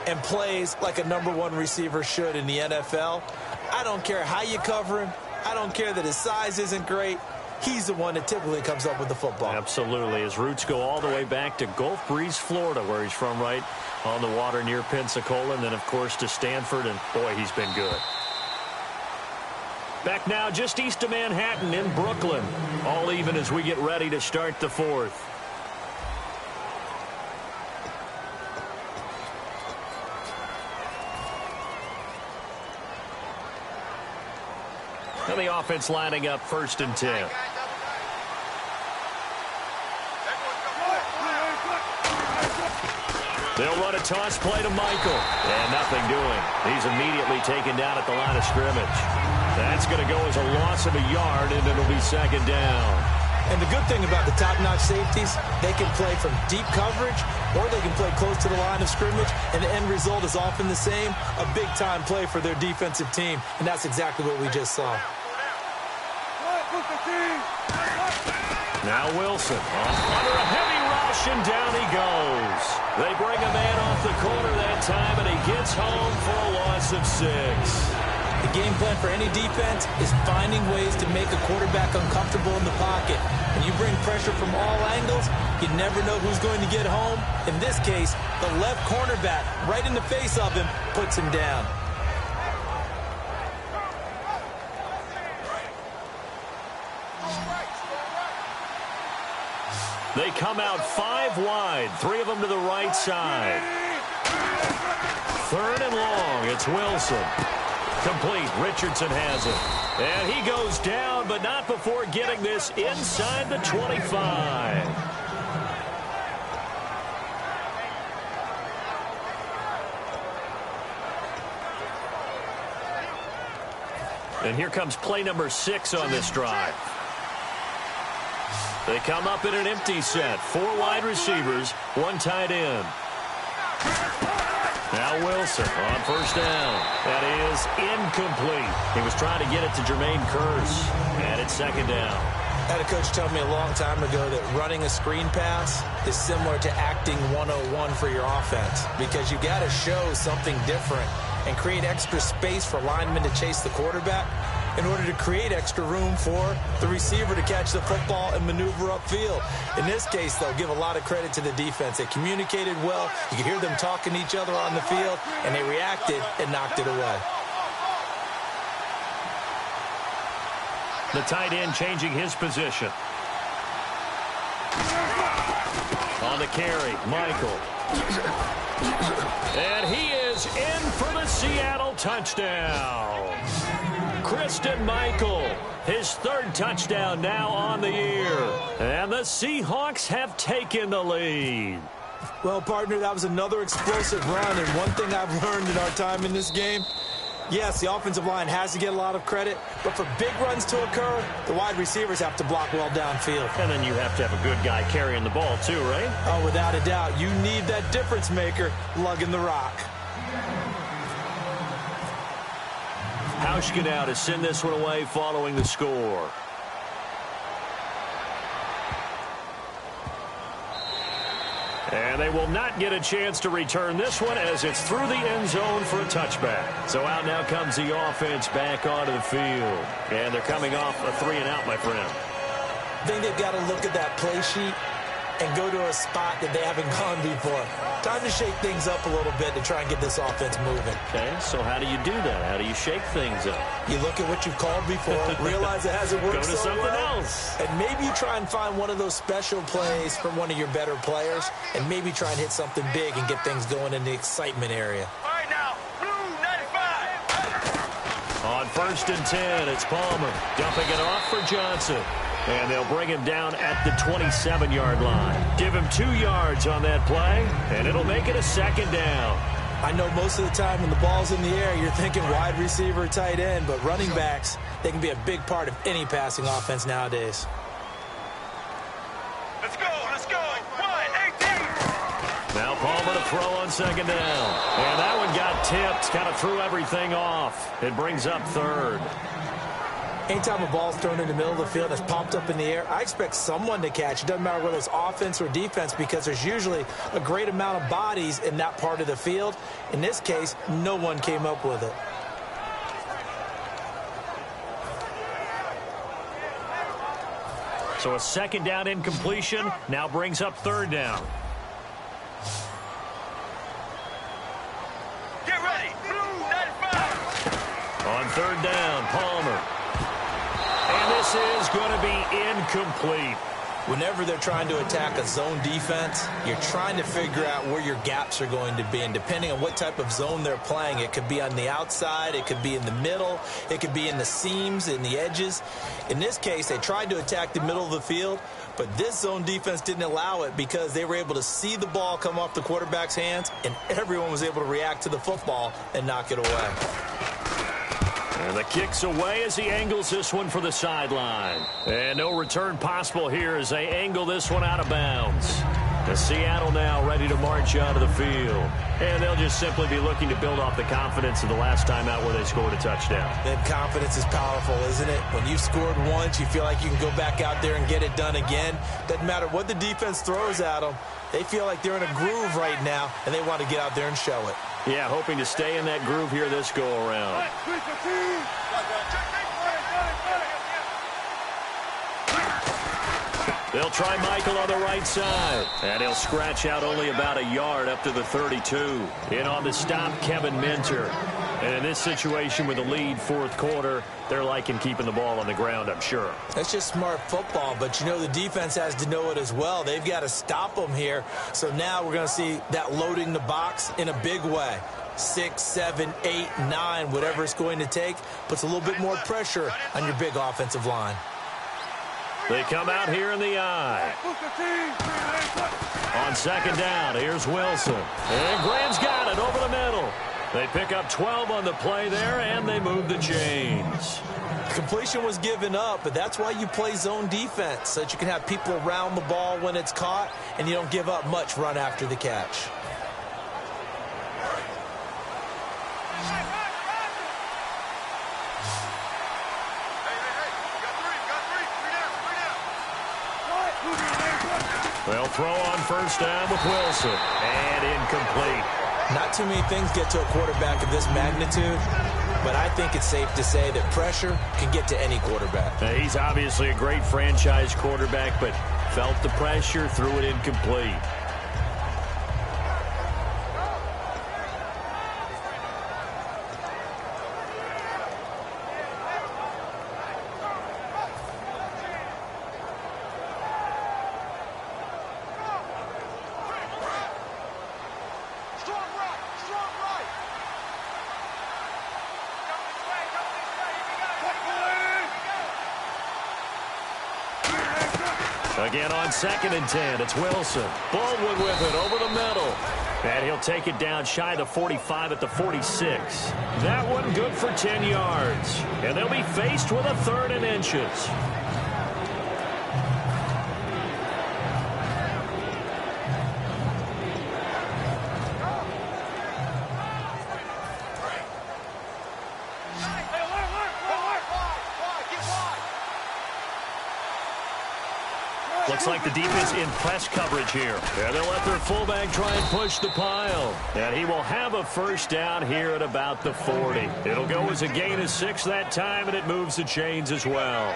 and plays like a #1 receiver should in the NFL. I don't care how you cover him. I don't care that his size isn't great. He's the one that typically comes up with the football. Absolutely. His roots go all the way back to Gulf Breeze, Florida, where he's from, right on the water near Pensacola. And then, of course, to Stanford. And, boy, he's been good. Back now just east of Manhattan in Brooklyn. All even as we get ready to start the fourth. And the offense lining up 1st and 10. They'll run a toss play to Michael. And nothing doing. He's immediately taken down at the line of scrimmage. That's going to go as a loss of a yard, and it'll be second down. And the good thing about the top-notch safeties, they can play from deep coverage or they can play close to the line of scrimmage, and the end result is often the same, a big-time play for their defensive team, and that's exactly what we just saw. Now Wilson under a heavy rush, and down he goes. They bring a man off the corner that time, and he gets home for a loss of 6. The game plan for any defense is finding ways to make a quarterback uncomfortable in the pocket. When you bring pressure from all angles, you never know who's going to get home. In this case, the left cornerback, right in the face of him, puts him down. They come out 5 wide, 3 of them to the right side. 3rd and long, it's Wilson. Complete. Richardson has it. And he goes down, but not before getting this inside the 25. And here comes play number 6 on this drive. They come up in an empty set. 4 wide receivers, 1 tight end. Now Wilson on 1st down. That is incomplete. He was trying to get it to Jermaine Kearse. And it's 2nd down. I had a coach tell me a long time ago that running a screen pass is similar to acting 101 for your offense, because you got to show something different and create extra space for linemen to chase the quarterback in order to create extra room for the receiver to catch the football and maneuver upfield. In this case, though, give a lot of credit to the defense. They communicated well. You could hear them talking to each other on the field, and they reacted and knocked it away. The tight end changing his position. On the carry, Michael. And he is is in for the Seattle touchdown. Christine Michael, his third touchdown now on the year. And the Seahawks have taken the lead. Well, partner, that was another explosive run, and one thing I've learned in our time in this game, yes, the offensive line has to get a lot of credit, but for big runs to occur, the wide receivers have to block well downfield. And then you have to have a good guy carrying the ball too, right? Oh, without a doubt. You need that difference maker lugging the rock. Hauschka now to send this one away following the score. And they will not get a chance to return this one as it's through the end zone for a touchback. So out now comes the offense back onto the field. And they're coming off a 3-and-out, my friend. I think they've got to look at that play sheet and go to a spot that they haven't gone before. Time to shake things up a little bit to try and get this offense moving. Okay, so how do you do that? How do you shake things up? You look at what you've called before, realize it hasn't worked Go to so something well, else. and maybe you try and find one of those special plays from one of your better players, and maybe try and hit something big and get things going in the excitement area. All right now, blue 95. On 1st and 10, it's Palmer dumping it off for Johnson. And they'll bring him down at the 27-yard line. Give him 2 yards on that play, and it'll make it a 2nd down. I know most of the time when the ball's in the air, you're thinking wide receiver, tight end, but running backs, they can be a big part of any passing offense nowadays. Let's go, let's go. 1-18. Now Palmer to throw on 2nd down. And that one got tipped, kind of threw everything off. It brings up 3rd. Anytime a ball's thrown in the middle of the field that's popped up in the air, I expect someone to catch. It doesn't matter whether it's offense or defense because there's usually a great amount of bodies in that part of the field. In this case, no one came up with it. So a 2nd down incompletion now brings up 3rd down. Get ready, blue 95. On 3rd down, Palmer. And this is going to be incomplete. Whenever they're trying to attack a zone defense, you're trying to figure out where your gaps are going to be. And depending on what type of zone they're playing, it could be on the outside, it could be in the middle, it could be in the seams, in the edges. In this case, they tried to attack the middle of the field, but this zone defense didn't allow it because they were able to see the ball come off the quarterback's hands, and everyone was able to react to the football and knock it away. And the kick's away as he angles this one for the sideline. And no return possible here as they angle this one out of bounds. The Seattle now ready to march out of the field. And they'll just simply be looking to build off the confidence of the last time out where they scored a touchdown. That confidence is powerful, isn't it? When you've scored once, you feel like you can go back out there and get it done again. Doesn't matter what the defense throws at them. They feel like they're in a groove right now, and they want to get out there and show it. Yeah, hoping to stay in that groove here this go-around. They'll try Michael on the right side. And he'll scratch out only about a yard up to the 32. In on the stop, Kevin Minter. And in this situation with the lead 4th quarter, they're liking keeping the ball on the ground, I'm sure. That's just smart football, but you know the defense has to know it as well. They've got to stop them here. So now we're going to see that loading the box in a big way. 6, 7, 8, 9, whatever it's going to take, puts a little bit more pressure on your big offensive line. They come out here in the eye. On 2nd down, here's Wilson. And Graham's got it over the middle. They pick up 12 on the play there, and they move the chains. Completion was given up, but that's why you play zone defense, so that you can have people around the ball when it's caught, and you don't give up much run after the catch. They'll throw on 1st down with Wilson. And incomplete. Not too many things get to a quarterback of this magnitude, but I think it's safe to say that pressure can get to any quarterback. Now, he's obviously a great franchise quarterback, but felt the pressure, threw it incomplete. Again on 2nd and 10, it's Wilson. Baldwin with it over the middle. And he'll take it down shy of the 45 at the 46. That one good for 10 yards. And they'll be faced with a 3rd and inches. Looks like the defense in press coverage here. And they'll let their fullback try and push the pile. And he will have a 1st down here at about the 40. It'll go as a gain of 6 that time, and it moves the chains as well.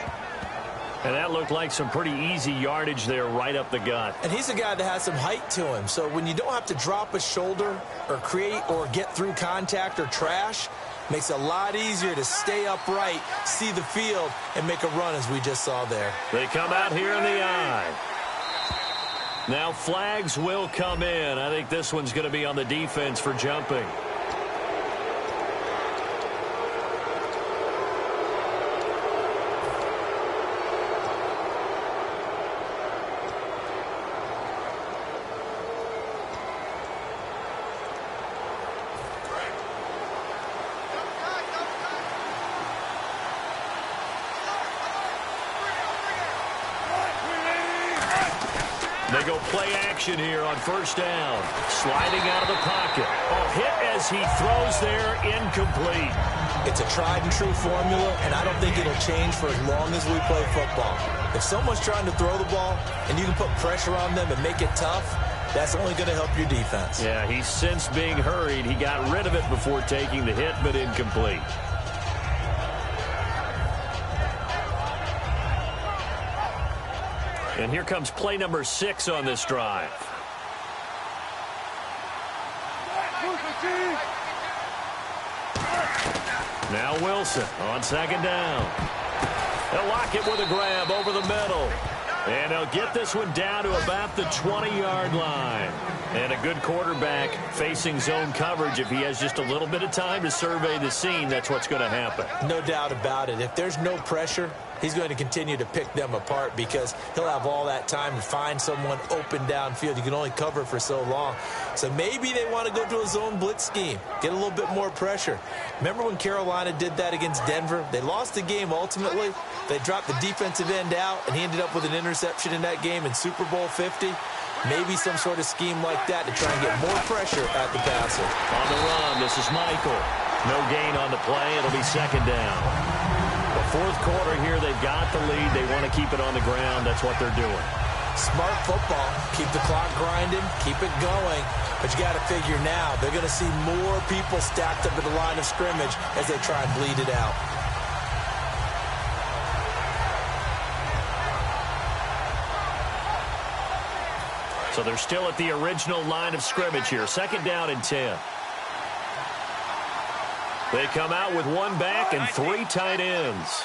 And that looked like some pretty easy yardage there right up the gut. And he's a guy that has some height to him. So when you don't have to drop a shoulder or create or get through contact or trash, makes it a lot easier to stay upright, see the field, and make a run as we just saw there. They come out here in the eye. Now flags will come in. I think this one's going to be on the defense for jumping. They go play action here on 1st down. Sliding out of the pocket. Oh, hit as he throws there, incomplete. It's a tried and true formula, and I don't think it'll change for as long as we play football. If someone's trying to throw the ball and you can put pressure on them and make it tough, that's only going to help your defense. Yeah, he's since being hurried. He got rid of it before taking the hit, but incomplete. And here comes play number 6 on this drive. Now Wilson on 2nd down. They'll lock it with a grab over the middle. And they'll get this one down to about the 20-yard line. And a good quarterback facing zone coverage. If he has just a little bit of time to survey the scene, that's what's going to happen. No doubt about it. If there's no pressure, he's going to continue to pick them apart because he'll have all that time to find someone open downfield. You can only cover for so long. So maybe they want to go to a zone blitz scheme, get a little bit more pressure. Remember when Carolina did that against Denver? They lost the game ultimately. They dropped the defensive end out, and he ended up with an interception in that game in Super Bowl 50. Maybe some sort of scheme like that to try and get more pressure at the passer. On the run, this is Michael. No gain on the play. It'll be 2nd down. The 4th quarter here, they've got the lead. They want to keep it on the ground. That's what they're doing. Smart football. Keep the clock grinding. Keep it going. But you got to figure now, they're going to see more people stacked up at the line of scrimmage as they try and bleed it out. So they're still at the original line of scrimmage here. 2nd down and 10. They come out with 1 back and 3 tight ends.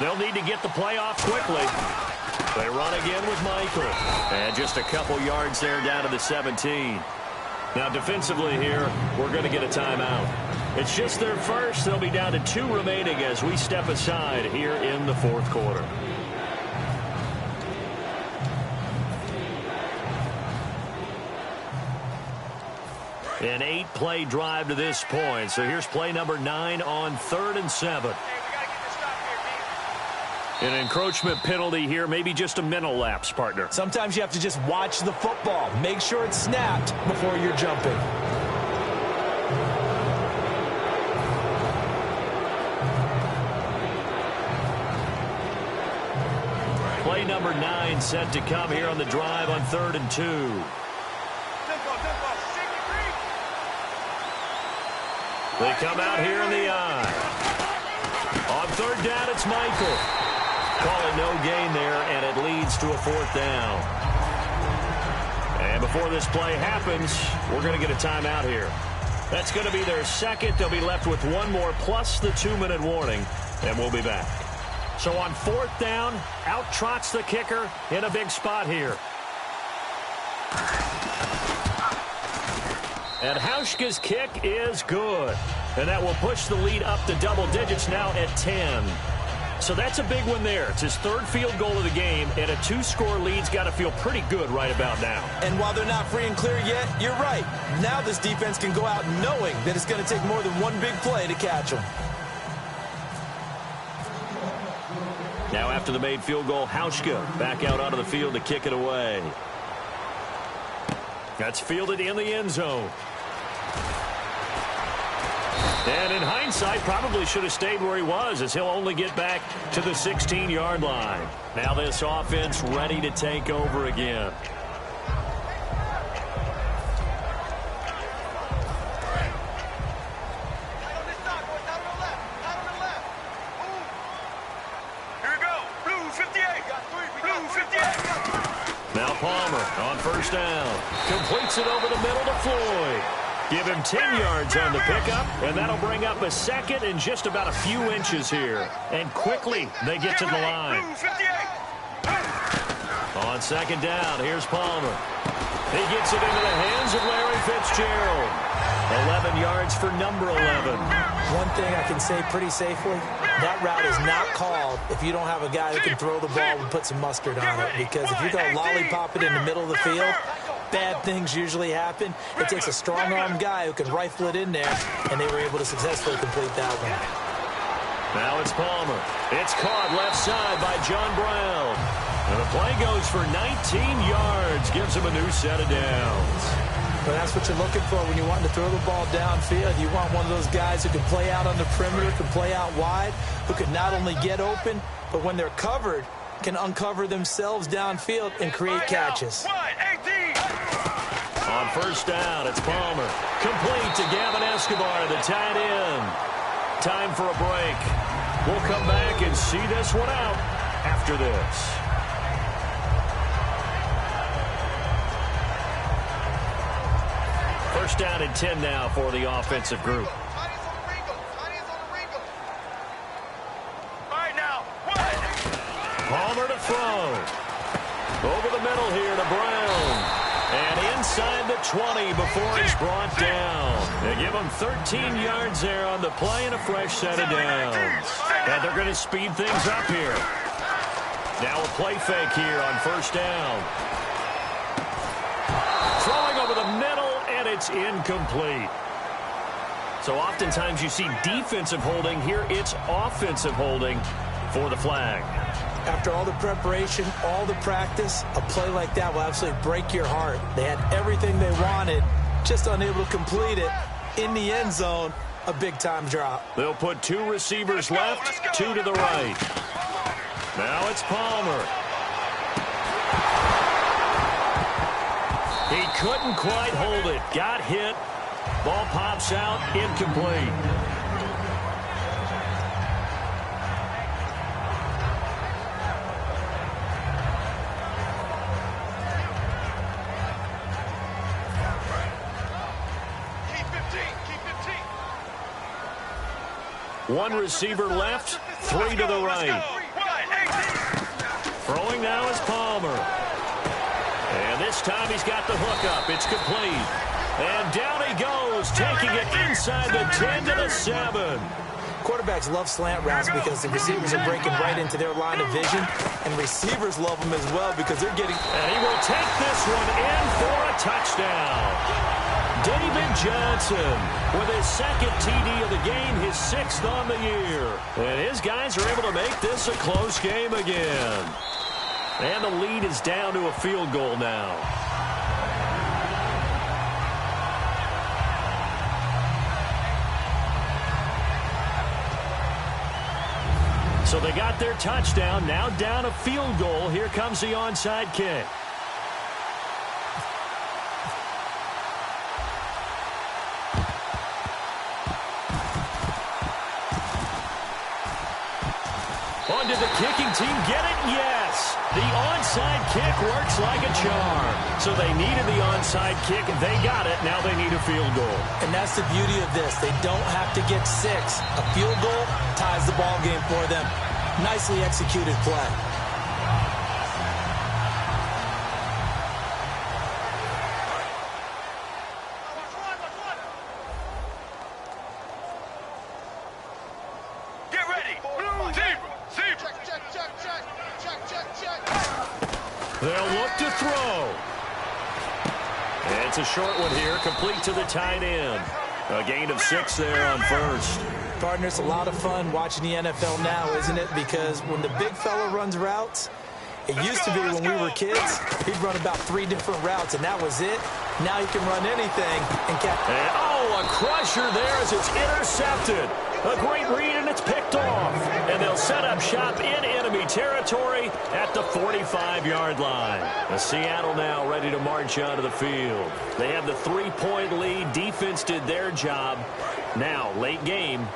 They'll need to get the play off quickly. They run again with Michael. And just a couple yards there down to the 17. Now defensively here, we're going to get a timeout. It's just their first. They'll be down to 2 remaining as we step aside here in the 4th quarter. An 8-play drive to this point. So here's play number 9 on 3rd and 7. An encroachment penalty here, maybe just a mental lapse, partner. Sometimes you have to just watch the football. Make sure it's snapped before you're jumping. Play number 9 set to come here on the drive on 3rd and 2. They come out here in the eye. On 3rd down, it's Michael. Calling no gain there, and it leads to a 4th down. And before this play happens, we're going to get a timeout here. That's going to be their 2nd. They'll be left with 1 more plus the 2-minute warning, and we'll be back. So on 4th down, out trots the kicker in a big spot here. And Hauschka's kick is good. And that will push the lead up to double digits now at 10. So that's a big one there. It's his third field goal of the game, and a 2-score lead's got to feel pretty good right about now. And while they're not free and clear yet, you're right. Now this defense can go out knowing that it's going to take more than one big play to catch them. Now after the made field goal, Hauschka back out onto the field to kick it away. That's fielded in the end zone. And in hindsight, probably should have stayed where he was, as he'll only get back to the 16-yard line. Now this offense ready to take over again. Here we go. Blue 58. Blue 58. Now Palmer on first down. Completes it over the middle to Floyd. Give him 10 yards on the pickup, and that'll bring up a second and just about a few inches here. And quickly, they get to the line. On second down, here's Palmer. He gets it into the hands of Larry Fitzgerald. 11 yards for number 11. One thing I can say pretty safely, that route is not called if you don't have a guy who can throw the ball and put some mustard on it. Because if you go lollipop it in the middle of the field, bad things usually happen. It takes a strong-armed guy who can rifle it in there, and they were able to successfully complete that one. Now it's Palmer. It's caught left side by John Brown. And the play goes for 19 yards, gives him a new set of downs. But that's what you're looking for when you want to throw the ball downfield. You want one of those guys who can play out on the perimeter, can play out wide, who can not only get open, but when they're covered, can uncover themselves downfield and create catches. On first down, it's Palmer. Complete to Gavin Escobar, the tight end. Time for a break. We'll come back and see this one out after this. First down and 10 now for the offensive group. Palmer to throw. Over the middle here to Brown. And inside the 20 before he's brought down. They give him 13 yards there on the play and a fresh set of downs. And they're going to speed things up here. Now a play fake here on first down. Throwing over the middle, and it's incomplete. So oftentimes you see defensive holding. Here it's offensive holding for the flag. After all the preparation, all the practice, a play like that will absolutely break your heart. They had everything they wanted, just unable to complete it. In the end zone, a big-time drop. They'll put 2 receivers left, 2 to the right. Now it's Palmer. He couldn't quite hold it. Got hit. Ball pops out, incomplete. One receiver left, 3 to the right. Throwing now is Palmer. And this time he's got the hook up. It's complete. And down he goes, taking it inside the 10 to the 7. Quarterbacks love slant routes because the receivers are breaking right into their line of vision, and receivers love them as well because they're getting... And he will take this one in for a touchdown. David Johnson with his second TD of the game, his 6th on the year. And his guys are able to make this a close game again. And the lead is down to a field goal now. So they got their touchdown, now down a field goal. Here comes the onside kick. On did the kicking team get it? Yes. The onside kick works like a charm. So they needed the onside kick. They got it. Now they need a field goal. And that's the beauty of this. They don't have to get 6. A field goal ties the ball game for them. Nicely executed play. Get ready. Blue zebra. They'll look to throw. It's a short one here, complete to the tight end. A gain of 6 there on first. Partner, it's a lot of fun watching the NFL now, isn't it? Because when the big fella runs routes, it used to be when we were kids, he'd run about 3 different routes, and that was it. Now he can run anything and catch. A crusher there as it's intercepted. A great read, and it's picked off. And they'll set up shop in enemy territory at the 45-yard line. The Seattle now ready to march onto the field. They have the 3-point lead. Defense did their job. Now, late game.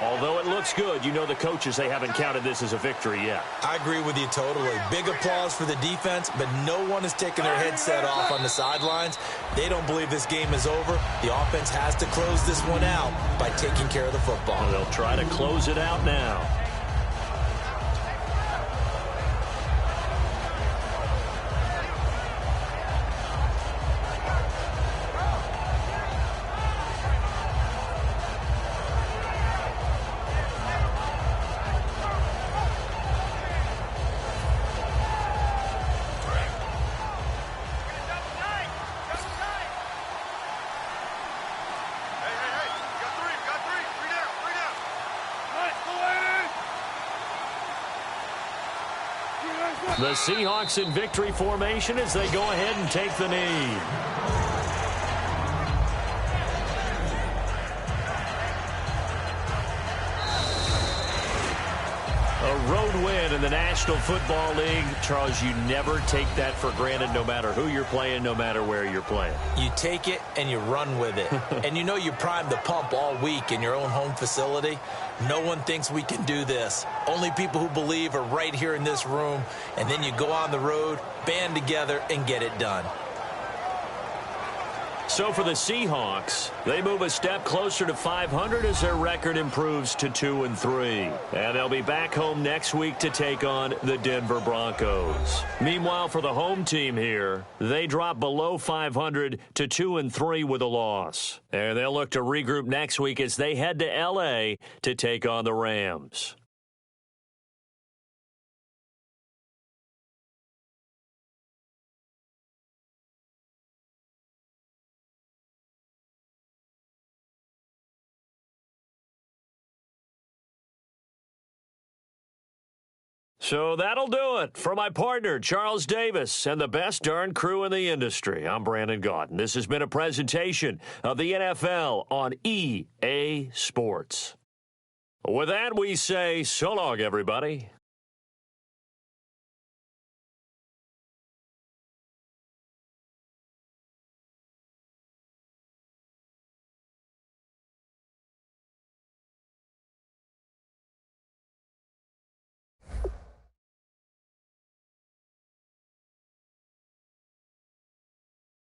Although it looks good, you know the coaches, they haven't counted this as a victory yet. I agree with you totally. Big applause for the defense, but no one is taking their headset off on the sidelines. They don't believe this game is over. The offense has to close this one out by taking care of the football. They'll try to close it out now. The Seahawks in victory formation as they go ahead and take the knee. A road win in the National Football League. Charles, you never take that for granted no matter who you're playing, no matter where you're playing. You take it and you run with it. And you know you primed the pump all week in your own home facility. No one thinks we can do this. Only people who believe are right here in this room. And then you go on the road, band together, and get it done. So for the Seahawks, they move a step closer to 500 as their record improves to 2-3. And they'll be back home next week to take on the Denver Broncos. Meanwhile, for the home team here, they drop below 500 to 2-3 with a loss. And they'll look to regroup next week as they head to L.A. to take on the Rams. So that'll do it for my partner, Charles Davis, and the best darn crew in the industry. I'm Brandon Gaudin. This has been a presentation of the NFL on EA Sports. With that, we say so long, everybody.